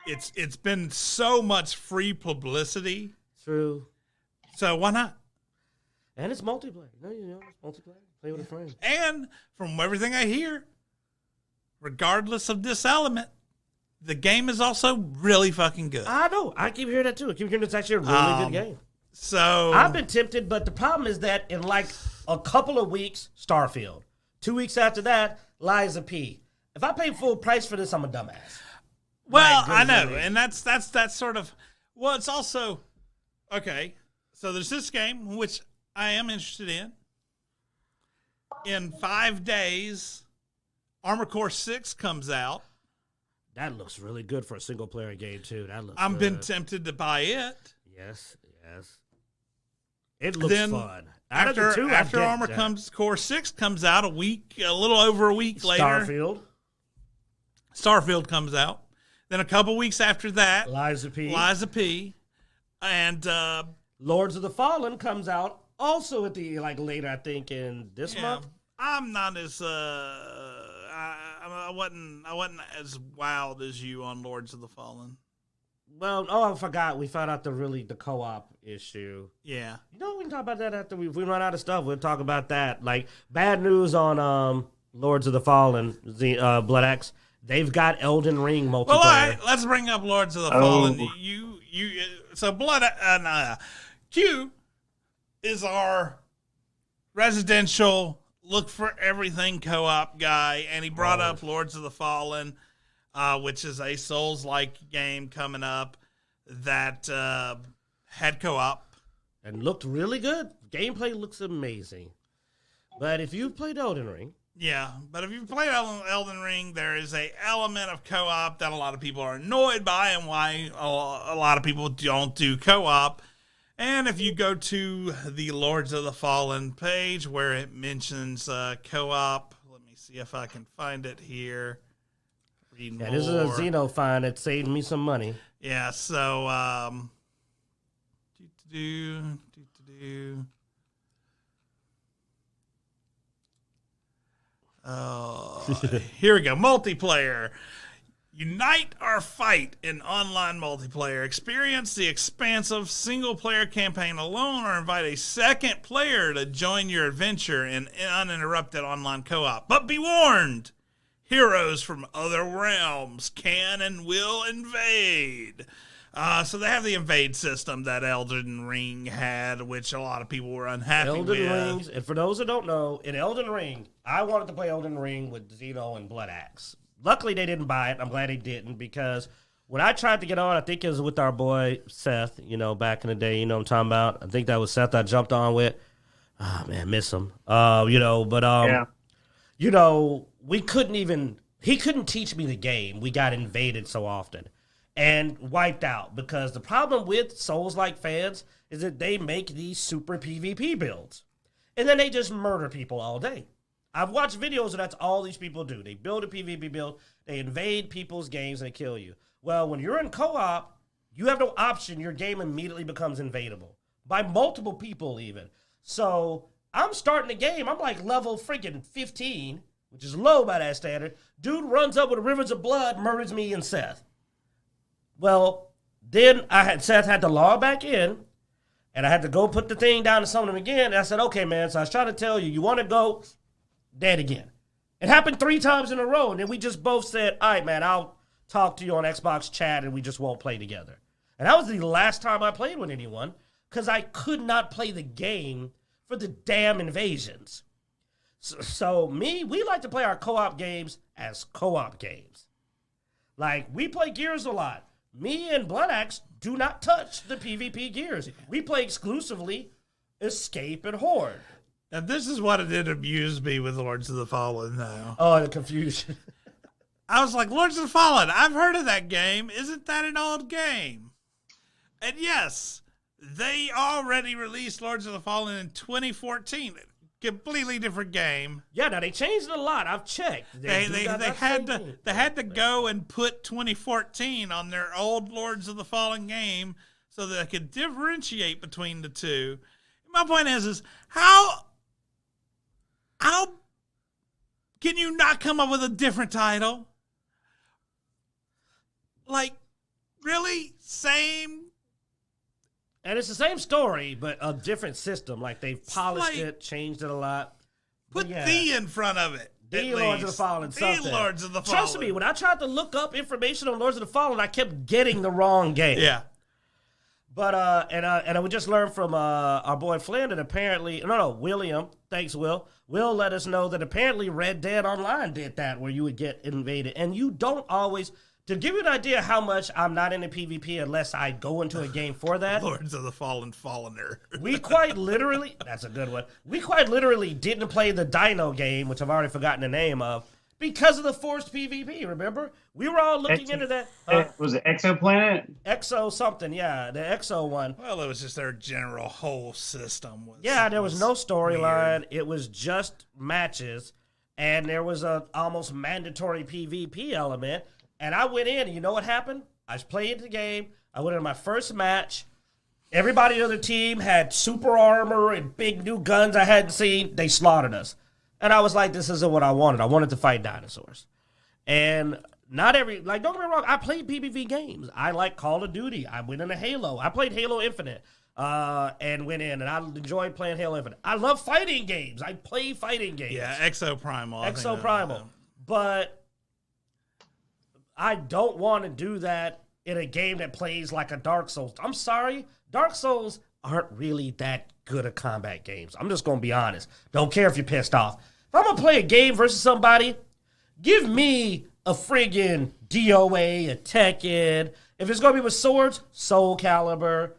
It's been so much free publicity. True. So why not? And it's multiplayer. No, it's multiplayer. Play with a friend. And from everything I hear, regardless of this element, the game is also really fucking good. I know. I keep hearing that too. I keep hearing it's actually a really good game. So I've been tempted, but the problem is that in like a couple of weeks, Starfield. 2 weeks after that, Lies of P. if I pay full price for this, I'm a dumbass. Well, Like, I know, really. and that's sort of. Well, it's also okay. So there's this game which I am interested in. In 5 days, Armored Core 6 comes out. That looks really good for a single player game too. That looks. I've good. been tempted to buy it. Yes. It looks Then fun. Out of the After two, I get Armored that. Core 6 comes out a little over a week later. Starfield comes out. Then a couple weeks after that, Liza P. And Lords of the Fallen comes out also at the later, I think, in this month. I'm not as I wasn't as wild as you on Lords of the Fallen. Well, I forgot. We found out the co-op issue. Yeah. We can talk about that after we run out of stuff. We'll talk about that. Like, bad news on Lords of the Fallen, Bloodaxe. They've got Elden Ring multiplayer. Well, all right, let's bring up Lords of the Fallen. So Q is our residential look for everything co-op guy, and he brought up Lords of the Fallen, which is a Souls-like game coming up that had co-op. And looked really good. Gameplay looks amazing. But if you've played Elden Ring... Yeah, but if you've played Elden Ring, there is a element of co-op that a lot of people are annoyed by and why a lot of people don't do co-op. And if you go to the Lords of the Fallen page where it mentions co-op, let me see if I can find it here. Read more. This is a Xeno find that saved me some money. Yeah, so here we go. Multiplayer. Unite or fight in online multiplayer. Experience the expansive single-player campaign alone or invite a second player to join your adventure in uninterrupted online co-op. But be warned, heroes from other realms can and will invade. So they have the invade system that Elden Ring had, which a lot of people were unhappy with. Rings, and for those who don't know, in Elden Ring, I wanted to play Elden Ring with Xeno and Bloodaxe. Luckily, they didn't buy it. I'm glad they didn't, because when I tried to get on, I think it was with our boy Seth, back in the day, what I'm talking about? I think that was Seth I jumped on with. Oh, man, miss him. We couldn't even, he couldn't teach me the game. We got invaded so often and wiped out, because the problem with Souls-like fans is that they make these super PvP builds, and then they just murder people all day. I've watched videos and that's all these people do. They build a PvP build, they invade people's games, and they kill you. Well, when you're in co-op, you have no option. Your game immediately becomes invadable by multiple people even. So I'm starting the game. I'm like level freaking 15, which is low by that standard. Dude runs up with rivers of blood, murders me and Seth. Well, then Seth had to log back in, and I had to go put the thing down to summon him again. And I said, okay, man, so I was trying to tell you, you want to go... Dead again. It happened 3 times in a row, and then we just both said, all right, man, I'll talk to you on Xbox chat, and we just won't play together. And that was the last time I played with anyone, because I could not play the game for the damn invasions. So we like to play our co-op games as co-op games. Like, we play Gears a lot. Me and Bloodaxe do not touch the PvP Gears. We play exclusively Escape and Horde. Now, this is what it did amuse me with Lords of the Fallen, though. Oh, the confusion. I was like, Lords of the Fallen, I've heard of that game. Isn't that an old game? And yes, they already released Lords of the Fallen in 2014. Completely different game. Yeah, now they changed it a lot. I've checked. They had to go and put 2014 on their old Lords of the Fallen game so that they could differentiate between the two. My point is how can you not come up with a different title? Like, really? Same? And it's the same story, but a different system. Like, they've polished it, changed it a lot. Put the in front of it. The Lords of the Fallen. The Lords of the Fallen. Trust me, when I tried to look up information on Lords of the Fallen, I kept getting the wrong game. Yeah. But and we just learned from our boy Flynn that apparently William, thanks Will. Will let us know that apparently Red Dead Online did that, where you would get invaded, and you don't always. To give you an idea how much I'm not into PvP unless I go into a game for that. Lords of the Fallener. We quite literally, that's a good one. We quite literally didn't play the Dino game, which I've already forgotten the name of, because of the forced PvP, remember? We were all looking into that. Was it Exoplanet? Exo something, yeah, the Exo one. Well, it was just their general whole system. There was no storyline. It was just matches, and there was a almost mandatory PvP element. And I went in, and you know what happened? I played the game. I went into my first match. Everybody on the team had super armor and big new guns I hadn't seen. They slaughtered us. And I was like, this isn't what I wanted. I wanted to fight dinosaurs. And don't get me wrong, I played PvP games. I like Call of Duty. I went into Halo. I played Halo Infinite and went in, and I enjoyed playing Halo Infinite. I love fighting games. I play fighting games. Yeah, Exo Primal. But I don't want to do that in a game that plays like a Dark Souls. I'm sorry. Dark Souls aren't really that good at combat games. I'm just going to be honest. Don't care if you're pissed off. If I'm going to play a game versus somebody, give me a friggin' DOA, a Tekken. If it's going to be with swords, Soul Calibur.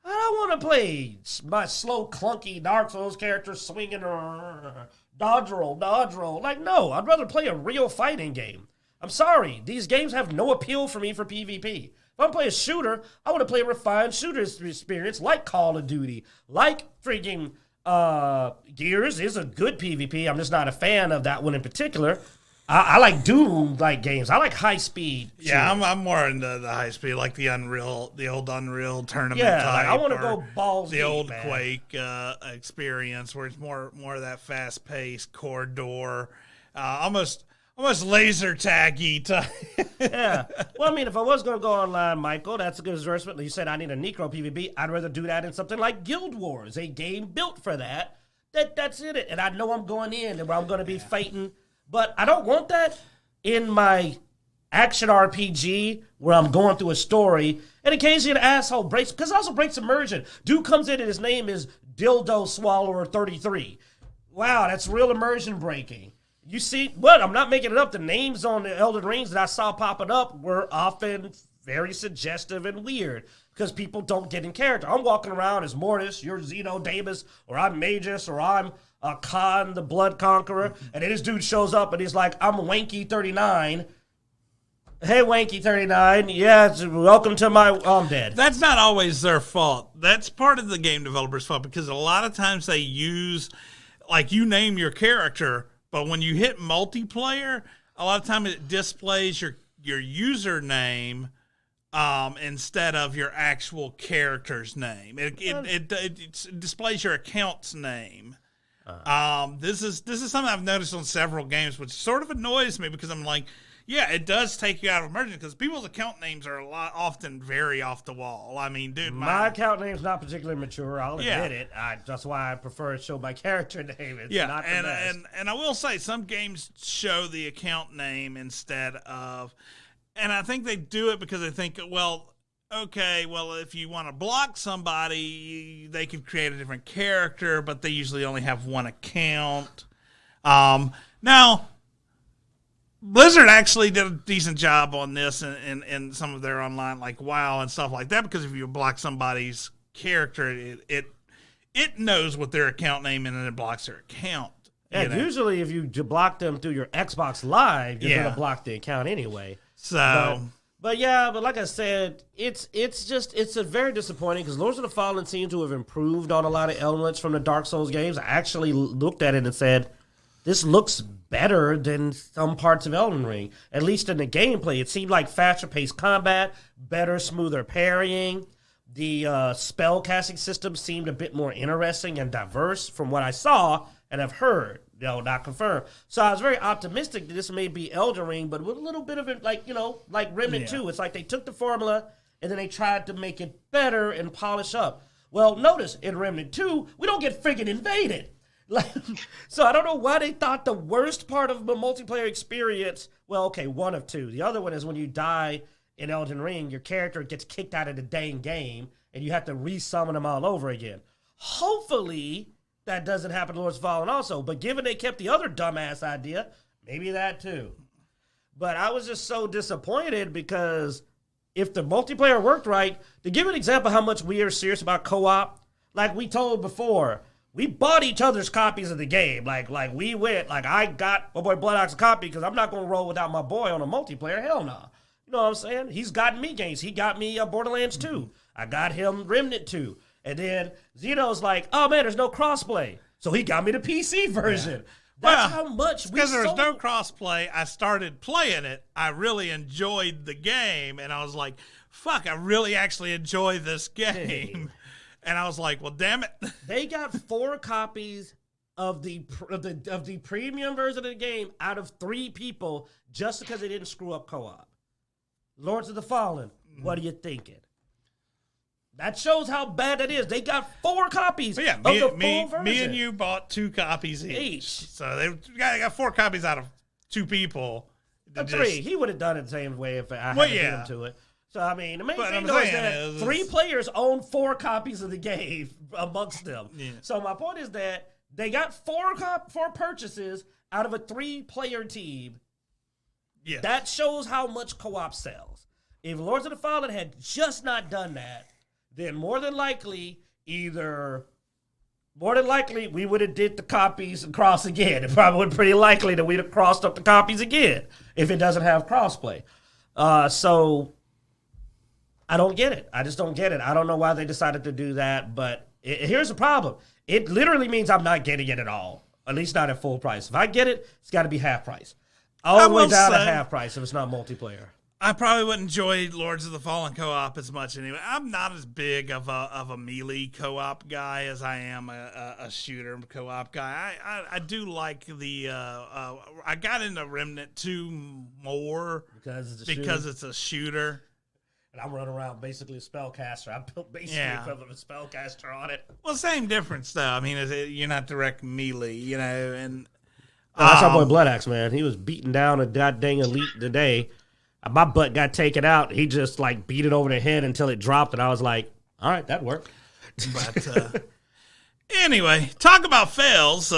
I don't want to play my slow, clunky Dark Souls character swinging dodge roll. Like, no, I'd rather play a real fighting game. I'm sorry. These games have no appeal for me for PvP. If I'm playing a shooter, I want to play a refined shooter experience like Call of Duty, like freaking Gears is a good PvP. I'm just not a fan of that one in particular. I like Doom-like games. I like high-speed. Yeah, I'm more into the high-speed, like the old Unreal tournament type. Like I want to go balls the deep, old man. Quake experience, where it's more of that fast-paced corridor, almost laser taggy type. Yeah. Well, I mean, if I was going to go online, Michael, that's a good endorsement. You said I need a Necro PvP. I'd rather do that in something like Guild Wars, a game built for that. That's it. And I know I'm going in and where I'm going to be fighting. But I don't want that in my action RPG where I'm going through a story and occasionally an asshole breaks, because it also breaks immersion. Dude comes in and his name is Dildo Swallower 33. Wow, that's real immersion breaking. You see, but I'm not making it up. The names on the Elden Rings that I saw popping up were often very suggestive and weird because people don't get in character. I'm walking around as Mortis, you're Xenodamus, or I'm Magus, or I'm Khan, the Blood Conqueror, and then this dude shows up and he's like, I'm Wanky39. Hey, Wanky39. Yeah, welcome to my... I'm dead. That's not always their fault. That's part of the game developer's fault because a lot of times they use, like, you name your character... But when you hit multiplayer, a lot of time it displays your username instead of your actual character's name. It displays your account's name. This is something I've noticed on several games, which sort of annoys me because I'm like, yeah, it does take you out of immersion because people's account names are often very off the wall. I mean, dude, my account name's not particularly mature. I'll admit it. That's why I prefer to show my character name. It's not the best. And I will say some games show the account name instead of, and I think they do it because they think, well, okay, well, if you want to block somebody, they could create a different character, but they usually only have one account. Now. Blizzard actually did a decent job on this in some of their online, like WoW and stuff like that, because if you block somebody's character, it knows what their account name is and it blocks their account. And usually if you block them through your Xbox Live, you're going to block the account anyway. So... But like I said, it's very disappointing because Lords of the Fallen seem to have improved on a lot of elements from the Dark Souls games. I actually looked at it and said, this looks better than some parts of Elden Ring, at least in the gameplay. It seemed like faster-paced combat, better, smoother parrying. The spell casting system seemed a bit more interesting and diverse from what I saw and have heard, not confirmed. So I was very optimistic that this may be Elden Ring, but with a little bit of it, like Remnant 2. It's like they took the formula and then they tried to make it better and polish up. Well, notice in Remnant 2, we don't get friggin' invaded. So I don't know why they thought the worst part of the multiplayer experience, well, okay, one of two. The other one is when you die in Elden Ring, your character gets kicked out of the dang game, and you have to re-summon them all over again. Hopefully, that doesn't happen to Lords of the Fallen also. But given they kept the other dumbass idea, maybe that too. But I was just so disappointed because if the multiplayer worked right, to give an example how much we are serious about co-op, like we told before, we bought each other's copies of the game. Like we went, like I got my boy Bloodaxe a copy because I'm not going to roll without my boy on a multiplayer. Hell no. You know what I'm saying? He's gotten me games. He got me Borderlands 2. I got him Remnant 2. And then Zeno's like, oh man, there's no crossplay. So he got me the PC version. Yeah. That's how much because there was no crossplay. I started playing it. I really enjoyed the game, and I was like, "Fuck! I really actually enjoy this game." And I was like, "Well, damn it!" They got 4 copies of the premium version of the game out of 3 people just because they didn't screw up co-op. Lords of the Fallen. What are you thinking? That shows how bad that is. They got 4 copies of the full version. Me and you bought 2 copies each. So they got 4 copies out of 2 people. 3. He would have done it the same way if I had to get him to it. So, I mean, the main thing is that 3 players own 4 copies of the game amongst them. Yeah. So my point is that they got 4 purchases out of a 3-player team. Yes. That shows how much co-op sells. If Lords of the Fallen had just not done that, then more than likely we would have did the copies and cross again. It probably would be pretty likely that we'd have crossed up the copies again if it doesn't have crossplay. So I don't get it. I just don't get it. I don't know why they decided to do that, but here's the problem. It literally means I'm not getting it at all, at least not at full price. If I get it, it's got to be half price. All the way down to half price if it's not multiplayer. I probably wouldn't enjoy Lords of the Fallen co-op as much anyway. I'm not as big of a melee co-op guy as I am a shooter co-op guy. I do like the I got into Remnant 2 more because it's a shooter. And I'm running around basically a spellcaster. I built basically equivalent of a spellcaster on it. Well, same difference though. I mean, you're not direct melee, you know. And that's our boy Bloodaxe, man. He was beating down a goddamn elite today. My butt got taken out. He just like beat it over the head until it dropped, and I was like, "All right, that worked." But anyway, talk about fails.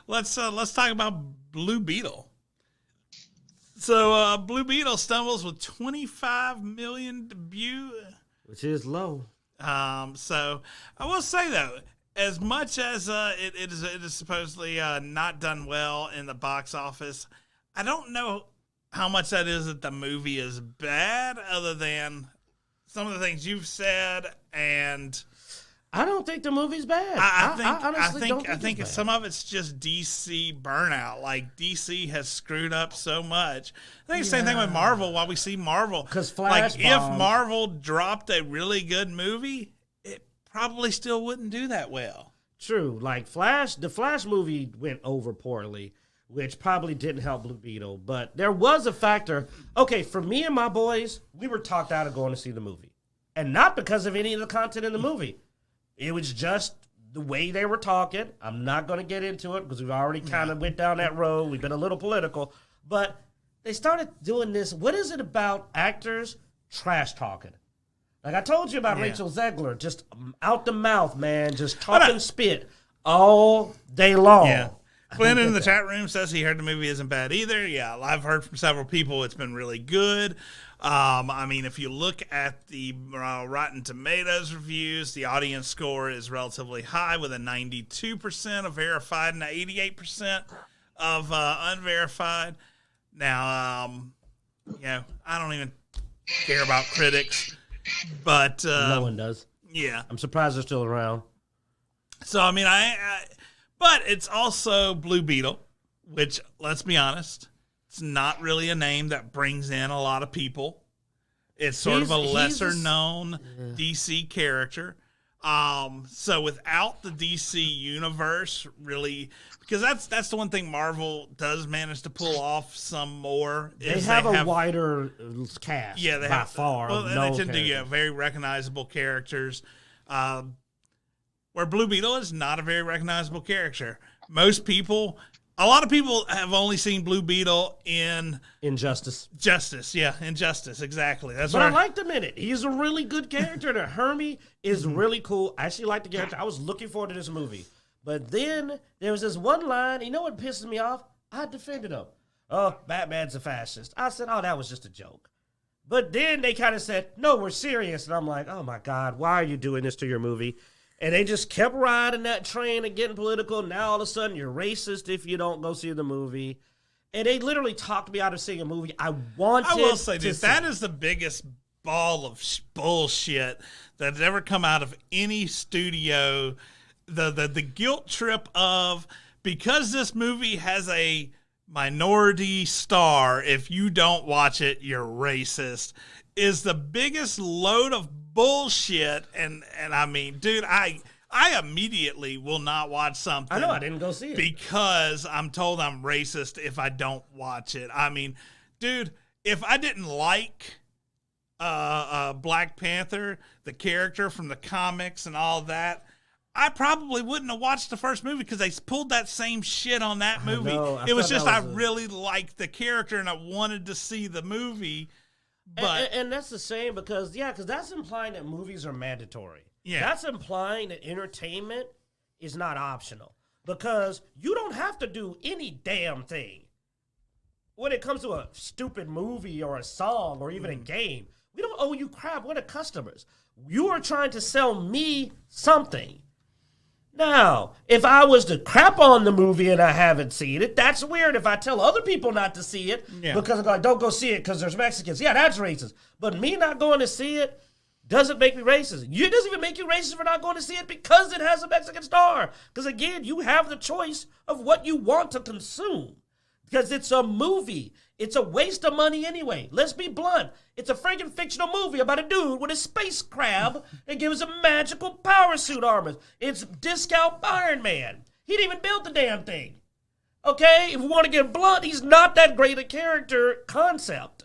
Let's talk about Blue Beetle. So Blue Beetle stumbles with 25 million debut, which is low. So I will say though, as much as it is supposedly not done well in the box office, I don't know how much that is that the movie is bad, other than some of the things you've said, and I don't think the movie's bad. I think some of it's just DC burnout. Like DC has screwed up so much. I think the same thing with Marvel. Why we see Marvel, because Flash, like if Marvel dropped a really good movie, it probably still wouldn't do that well. True, like the Flash movie went over poorly, which probably didn't help Blue Beetle. But there was a factor. Okay, for me and my boys, we were talked out of going to see the movie. And not because of any of the content in the movie. It was just the way they were talking. I'm not going to get into it because we've already kind of went down that road. We've been a little political. But they started doing this. What is it about actors trash talking? Like I told you about Rachel Zegler, just out the mouth, man, just talking spit all day long. Yeah. Glenn in the chat room says he heard the movie isn't bad either. Yeah, I've heard from several people it's been really good. I mean, if you look at the Rotten Tomatoes reviews, the audience score is relatively high with a 92% of verified and 88% of unverified. Now, I don't even care about critics, but no one does. Yeah, I'm surprised they're still around. So, I mean, but it's also Blue Beetle, which, let's be honest, it's not really a name that brings in a lot of people. It's sort of a lesser-known DC character. So without the DC universe, really, because that's the one thing Marvel does manage to pull off some more. They have a wider cast, by far. Well, they tend to do very recognizable characters. Where Blue Beetle is not a very recognizable character. Most people A lot of people have only seen Blue Beetle in Injustice. Injustice, exactly. That's But where I liked him in it. He's a really good character. And Hermie is really cool. I actually like the character. I was looking forward to this movie. But then there was this one line. You know what pisses me off? I defended him. Oh, Batman's a fascist. I said, oh, that was just a joke. But then they kind of said, no, we're serious. And I'm like, oh, my God, why are you doing this to your movie? And they just kept riding that train and getting political. Now all of a sudden you're racist if you don't go see the movie. And they literally talked me out of seeing a movie I wanted to see. I will say this, that is the biggest ball of bullshit that's ever come out of any studio. The guilt trip of, because this movie has a minority star, if you don't watch it, you're racist, is the biggest load of bullshit. And I mean, dude, I immediately will not watch something. I know, I didn't go see it because I'm told I'm racist if I don't watch it. I mean, dude, if I didn't like Black Panther, the character from the comics and all that, I probably wouldn't have watched the first movie because they pulled that same shit on that movie. It was just I really liked the character and I wanted to see the movie. But and that's the same because that's implying that movies are mandatory. Yeah. That's implying that entertainment is not optional because you don't have to do any damn thing. When it comes to a stupid movie or a song or even a game, we don't owe you crap. We're the customers. You are trying to sell me something. Now, if I was to crap on the movie and I haven't seen it, that's weird. If I tell other people not to see it because I'm like, don't go see it because there's Mexicans. Yeah, that's racist. But me not going to see it doesn't make me racist. It doesn't even make you racist for not going to see it because it has a Mexican star. Because again, you have the choice of what you want to consume. Because it's a movie. It's a waste of money anyway. Let's be blunt. It's a friggin' fictional movie about a dude with a space crab that gives him magical power suit armor. It's discount Iron Man. He didn't even build the damn thing. Okay? If we want to get blunt, he's not that great a character concept.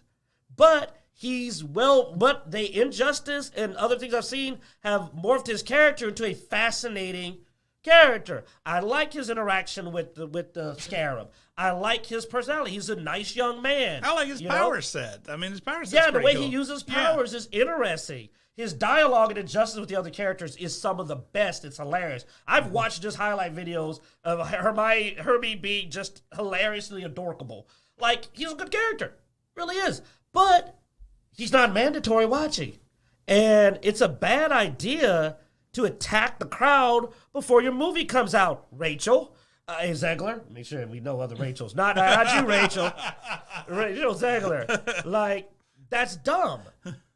But but Injustice and other things I've seen have morphed his character into a fascinating character. I like his interaction with the Scarab. I like his personality. He's a nice young man. I like his power set. I mean, his power set. Yeah, the way he uses powers is interesting. His dialogue and Injustice with the other characters is some of the best. It's hilarious. I've watched just highlight videos of Herbie being just hilariously adorable. Like, he's a good character. Really is. But he's not mandatory watching. And it's a bad idea to attack the crowd before your movie comes out, Rachel. Hey, Zegler. Make sure we know other Rachels. Not you, Rachel. Rachel Zegler. Like, that's dumb.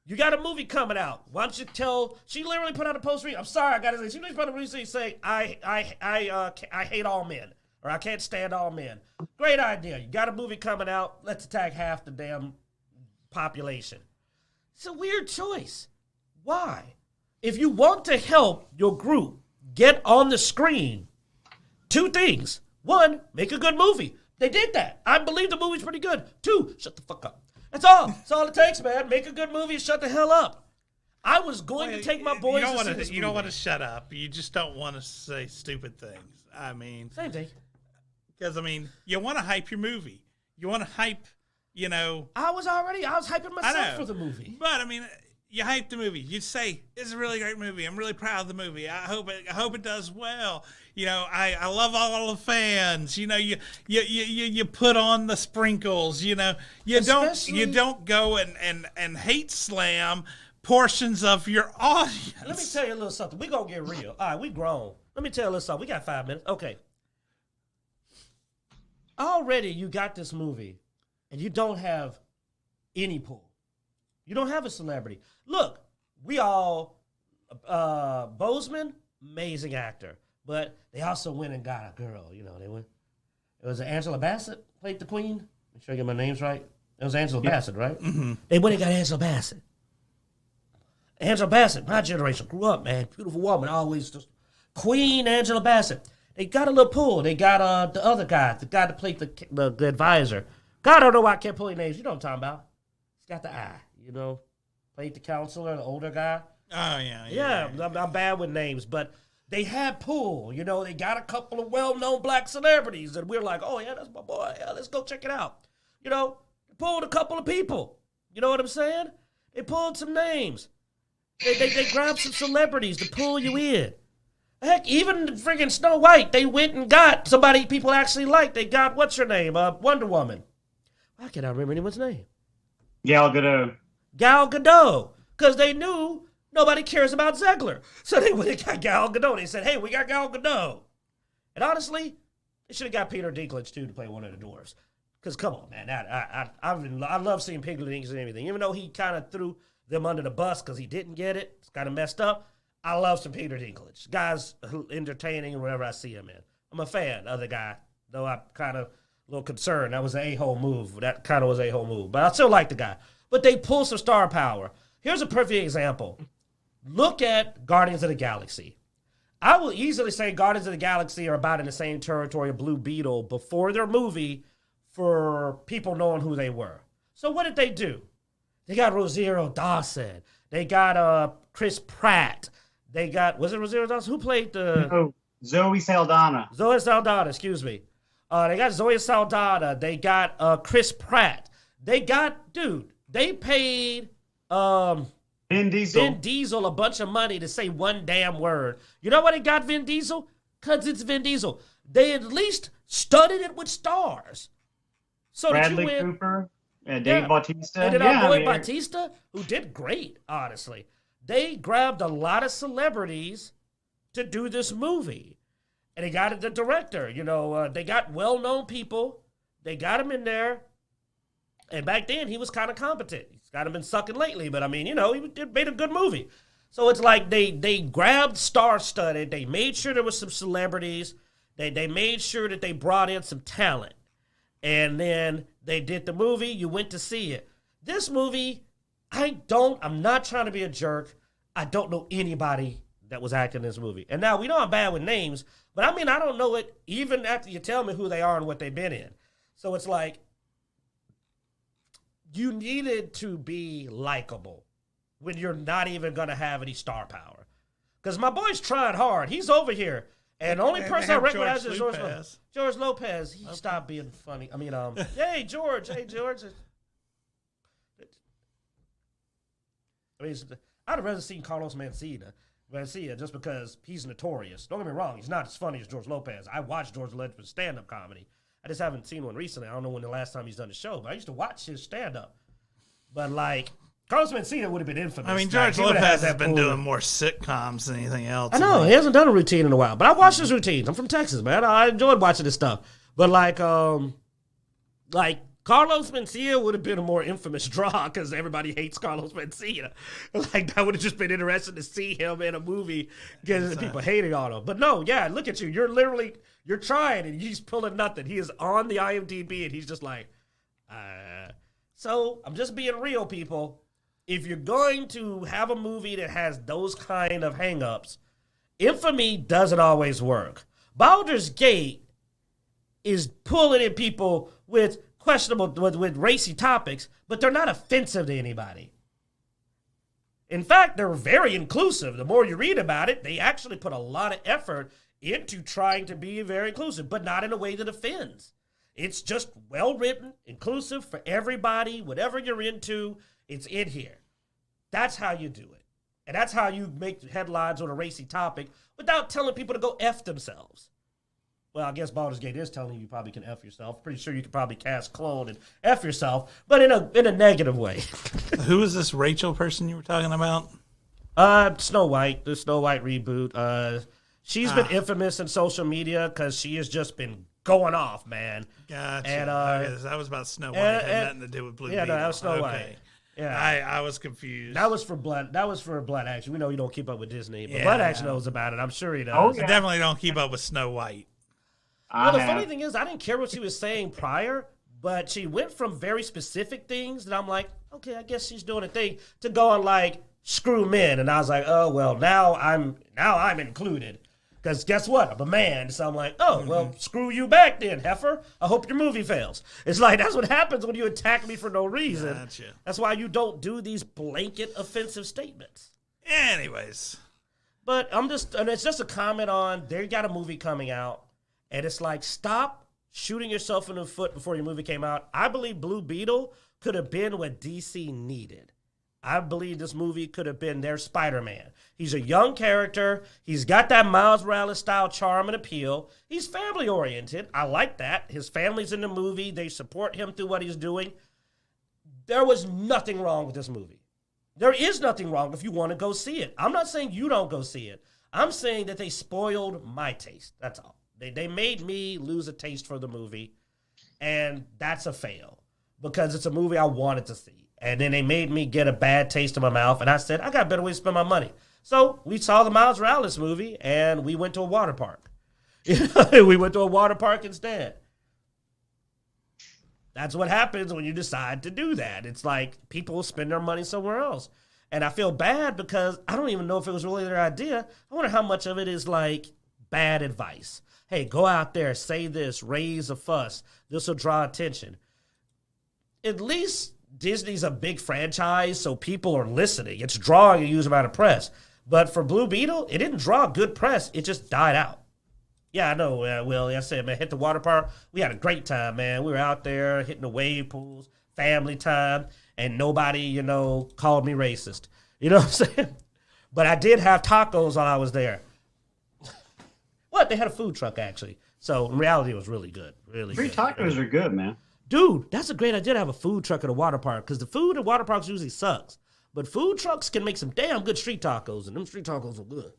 You got a movie coming out. Why don't you tell... She literally put out a post. I'm sorry, I got to say. She literally put out a post saying, I hate all men. Or I can't stand all men. Great idea. You got a movie coming out. Let's attack half the damn population. It's a weird choice. Why? If you want to help your group get on the screen, two things. One, make a good movie. They did that. I believe the movie's pretty good. Two, shut the fuck up. That's all. That's all it takes, man. Make a good movie and shut the hell up. I was going to take my boys to see this movie. You don't want to shut up. You just don't want to say stupid things. I mean... Same thing. Because, I mean, you want to hype your movie. You want to hype, you know... I was hyping myself for the movie. But, I mean... You hype the movie. You say it's a really great movie. I'm really proud of the movie. I hope it does well. You know, I love all the fans. You know, you put on the sprinkles. You know, you don't go and hate slam portions of your audience. Let me tell you a little something. We gonna get real. All right, we grown. Let me tell you a little something. We got 5 minutes. Okay. Already you got this movie, and you don't have any pull. You don't have a celebrity. Look, we all, Bozeman, amazing actor. But they also went and got a girl, you know, they went. It was Angela Bassett played the queen. Make sure I get my names right. It was Angela Bassett, right? Mm-hmm. They went and got Angela Bassett. Angela Bassett, my generation, grew up, man. Beautiful woman, always just Queen Angela Bassett. They got a little pull. They got the other guy, the guy that played the advisor. God, I don't know why I can't pull your names. You know what I'm talking about. He's got the eye. You know, played the counselor, the older guy. Oh, yeah. I'm bad with names, but They had pull. You know, they got a couple of well-known black celebrities, and we're like, oh, yeah, that's my boy. Yeah, let's go check it out. You know, pulled a couple of people. You know what I'm saying? They pulled some names. They grabbed some celebrities to pull you in. Heck, even friggin' Snow White, they went and got somebody people actually like. They got, what's her name? Wonder Woman. I cannot remember anyone's name. Gal Gadot. Gal Gadot. Because they knew nobody cares about Zegler. So they went and got Gal Gadot. They said, hey, we got Gal Gadot. And honestly, they should have got Peter Dinklage, too, to play one of the dwarves. Because, come on, man. I love seeing Peter Dinklage and everything. Even though he kind of threw them under the bus because he didn't get it. It's kind of messed up. I love some Peter Dinklage. Guy's entertaining wherever I see him in. I'm a fan of the guy, though I'm kind of a little concerned. That was an a-hole move. That kind of was an a-hole move. But I still like the guy. But they pull some star power. Here's a perfect example. Look at Guardians of the Galaxy. I will easily say Guardians of the Galaxy are about in the same territory of Blue Beetle before their movie for people knowing who they were. So what did they do? They got Rosario Dawson. They got Chris Pratt. They got, was it Rosario Dawson? Who played the... No, Zoe Saldana. Zoe Saldana, excuse me. They got Zoe Saldana. They got Chris Pratt. They got, dude, they paid Vin Diesel a bunch of money to say one damn word. You know why they got Vin Diesel? Because it's Vin Diesel. They at least studied it with stars. So Bradley Cooper and Dave Bautista. And then our boy Bautista, who did great, honestly. They grabbed a lot of celebrities to do this movie. And they got the director. You know, they got well-known people. They got him in there. And back then, he was kind of competent. He's kind of been sucking lately. But, I mean, you know, he made a good movie. So it's like they grabbed star-studded. They made sure there was some celebrities. They made sure that they brought in some talent. And then they did the movie. You went to see it. This movie... I'm not trying to be a jerk. I don't know anybody that was acting in this movie. And now, we know I'm bad with names, but I mean, I don't know it even after you tell me who they are and what they've been in. So it's like, you needed to be likable when you're not even going to have any star power. Because my boy's trying hard. He's over here. And the only person I recognize is George Lopez. George Lopez. He stopped being funny. I mean, hey, George. Hey, George. I mean, I'd have rather seen Carlos Mencia just because he's notorious. Don't get me wrong, he's not as funny as George Lopez. I watched George Lopez's stand-up comedy. I just haven't seen one recently. I don't know when the last time he's done a show, but I used to watch his stand-up. But, like, Carlos Mencia would have been infamous. I mean, George Lopez has been doing more sitcoms than anything else. I know, he hasn't done a routine in a while, but I watched his routines. I'm from Texas, man. I enjoyed watching this stuff. But, like Carlos Mencia would have been a more infamous draw because everybody hates Carlos Mencia. Like, that would have just been interesting to see him in a movie because people hating on him. But no, yeah, look at you. You're trying and he's pulling nothing. He is on the IMDb and he's just like, So, I'm just being real, people. If you're going to have a movie that has those kind of hang-ups, infamy doesn't always work. Baldur's Gate is pulling in people with questionable, with racy topics, but they're not offensive to anybody. In fact, they're very inclusive. The more you read about it, they actually put a lot of effort into trying to be very inclusive, but not in a way that offends. It's just well-written, inclusive for everybody, whatever you're into, it's in here. That's how you do it. And that's how you make headlines on a racy topic without telling people to go F themselves. Well, I guess Baldur's Gate is telling you probably can F yourself. Pretty sure you could probably cast clone and F yourself, but in a negative way. Who is this Rachel person you were talking about? Snow White, the Snow White reboot. She's been infamous in social media because she has just been going off, man. Gotcha. And, okay, that was about Snow White. It had nothing to do with Blue Beetle. No, that was Snow White. Yeah, I was confused. That was for Bloodaxe. We know you don't keep up with Disney, but Bloodaxe knows about it. I'm sure he does. Oh, yeah. I definitely don't keep up with Snow White. Well, the funny thing is, I didn't care what she was saying prior, but she went from very specific things that I'm like, okay, I guess she's doing a thing, to going like, screw men. And I was like, oh, well, now I'm included. Because guess what? I'm a man. So I'm like, oh, well, screw you back then, heifer. I hope your movie fails. It's like, that's what happens when you attack me for no reason. Gotcha. That's why you don't do these blanket offensive statements. Anyways. But and it's just a comment on, they got a movie coming out, and it's like, stop shooting yourself in the foot before your movie came out. I believe Blue Beetle could have been what DC needed. I believe this movie could have been their Spider-Man. He's a young character. He's got that Miles Morales style charm and appeal. He's family oriented. I like that. His family's in the movie. They support him through what he's doing. There was nothing wrong with this movie. There is nothing wrong if you want to go see it. I'm not saying you don't go see it. I'm saying that they spoiled my taste. That's all. They made me lose a taste for the movie, and that's a fail because it's a movie I wanted to see. And then they made me get a bad taste in my mouth, and I said, I got a better way to spend my money. So we saw the Miles Morales movie, and we went to a water park. We went to a water park instead. That's what happens when you decide to do that. It's like people spend their money somewhere else. And I feel bad because I don't even know if it was really their idea. I wonder how much of it is like bad advice. Hey, go out there, say this, raise a fuss. This will draw attention. At least Disney's a big franchise, so people are listening. It's drawing a huge amount of press. But for Blue Beetle, it didn't draw good press. It just died out. Yeah, I know, Will. I said, man, hit the water park. We had a great time, man. We were out there hitting the wave pools, family time, and nobody, called me racist. You know what I'm saying? But I did have tacos while I was there. What? They had a food truck, actually. So, in reality, it was really good. Really Free good. tacos are good, man. Dude, that's a great idea to have a food truck at a water park because the food at water parks usually sucks. But food trucks can make some damn good street tacos, and them street tacos are good.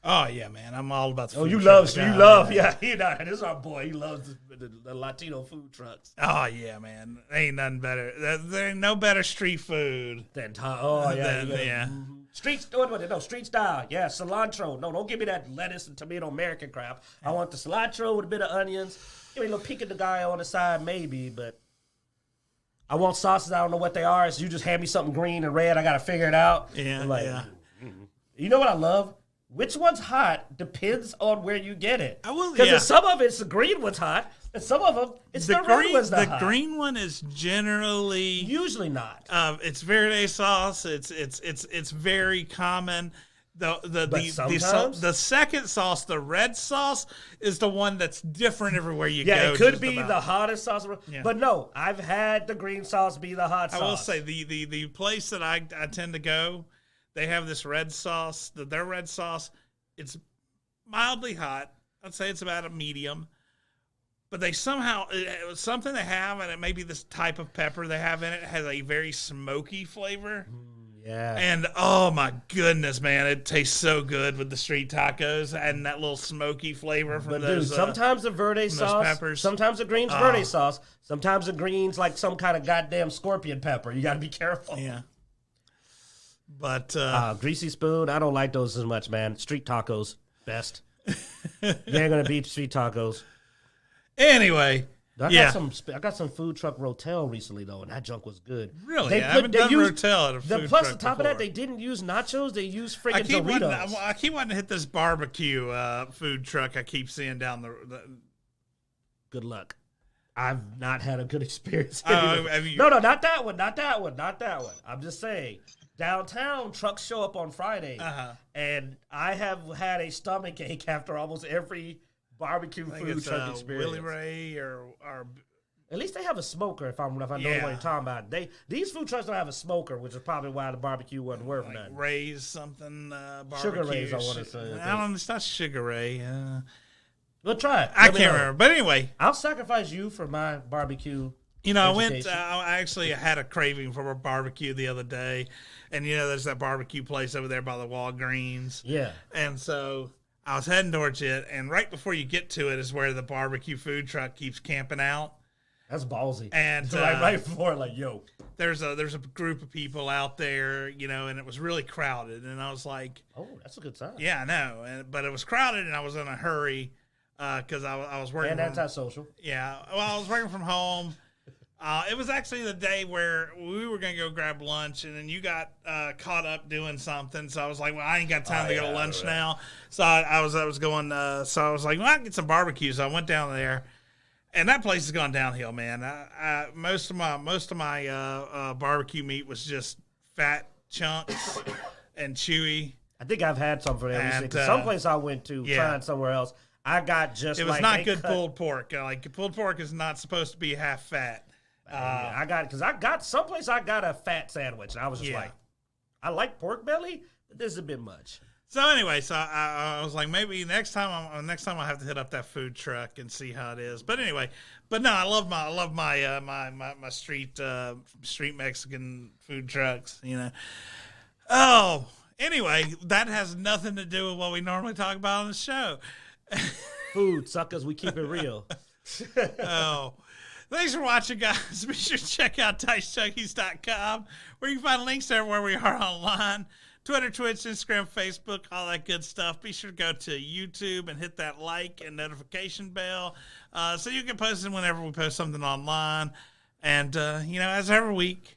Oh, yeah, man. I'm all about the food you truck. love, yeah. This is our boy. He loves the Latino food trucks. Oh, yeah, man. Ain't nothing better. There ain't no better street food. Yeah. Yeah. Street style. Yeah, cilantro. No, don't give me that lettuce and tomato American crap. I want the cilantro with a bit of onions. Give me a little pico de gallo on the side, maybe, but I want sauces. I don't know what they are. So you just hand me something green and red. I got to figure it out. Yeah, You know what I love? Which one's hot depends on where you get it. I will, because some of it's the green one's hot, and some of them it's the red one's not hot. The green one is generally usually not. It's verde sauce. It's very common. The second sauce, the red sauce, is the one that's different everywhere you go. Yeah, it could be the hottest sauce. Yeah. But no, I've had the green sauce be the hot sauce. I will say the place that I tend to go, they have this red sauce. Their red sauce, it's mildly hot. I'd say it's about a medium. But they somehow, something they have, and it may be this type of pepper they have in it, has a very smoky flavor. Yeah. And, oh, my goodness, man, it tastes so good with the street tacos and that little smoky flavor from those. Dude, sometimes the verde sauce, peppers. Sometimes the green's verde sauce, sometimes the green's like some kind of goddamn scorpion pepper. You got to be careful. Yeah. But Greasy Spoon, I don't like those as much, man. Street tacos, best. You ain't gonna beat street tacos. Anyway, I got some food truck Rotel recently though, and that junk was good. Really, I haven't done Rotel at a food truck. Plus, on top of that, they didn't use nachos; they used friggin' Doritos. I keep wanting to hit this barbecue food truck. I keep seeing down the. Good luck. I've not had a good experience. No, not that one. I'm just saying. Downtown, trucks show up on Friday, and I have had a stomach ache after almost every barbecue food truck experience. Willie Ray or at least they have a smoker. If I know what you're talking about, these food trucks don't have a smoker, which is probably why the barbecue wasn't worth nothing. Ray's something barbecue. Sugar Ray's, I want to say. I don't know. It's not Sugar Ray. We'll try it. I can't remember, but anyway, I'll sacrifice you for my barbecue. I actually had a craving for a barbecue the other day. And, there's that barbecue place over there by the Walgreens. Yeah. And so I was heading towards it, and right before you get to it is where the barbecue food truck keeps camping out. That's ballsy. And right before, yo. There's a group of people out there, and it was really crowded. And I was like... Oh, that's a good sign. Yeah, I know. But it was crowded, and I was in a hurry because I was working... And antisocial. Yeah. Well, I was working from home. It was actually the day where we were going to go grab lunch, and then you got caught up doing something. So I was like, well, I ain't got time to go to lunch now. So I was going, so I was like, well, I can get some barbecue. So I went down there, and that place has gone downhill, man. Most of my barbecue meat was just fat chunks and chewy. I think I've had some for them. And, Because someplace I went to, trying somewhere else, I got just it was like not good pulled pork. Like pulled pork is not supposed to be half fat. I got someplace I got a fat sandwich. And I was just like, I like pork belly, but this is a bit much. So anyway, I was like, maybe next time I'll have to hit up that food truck and see how it is. But anyway, no, I love my street Mexican food trucks. You know. Oh, anyway, that has nothing to do with what we normally talk about on the show. Food suckers, we keep it real. Oh. Thanks for watching, guys. Be sure to check out Dicejunkies.com, where you can find links everywhere we are online. Twitter, Twitch, Instagram, Facebook, all that good stuff. Be sure to go to YouTube and hit that like and notification bell so you can post it whenever we post something online. And, as every week,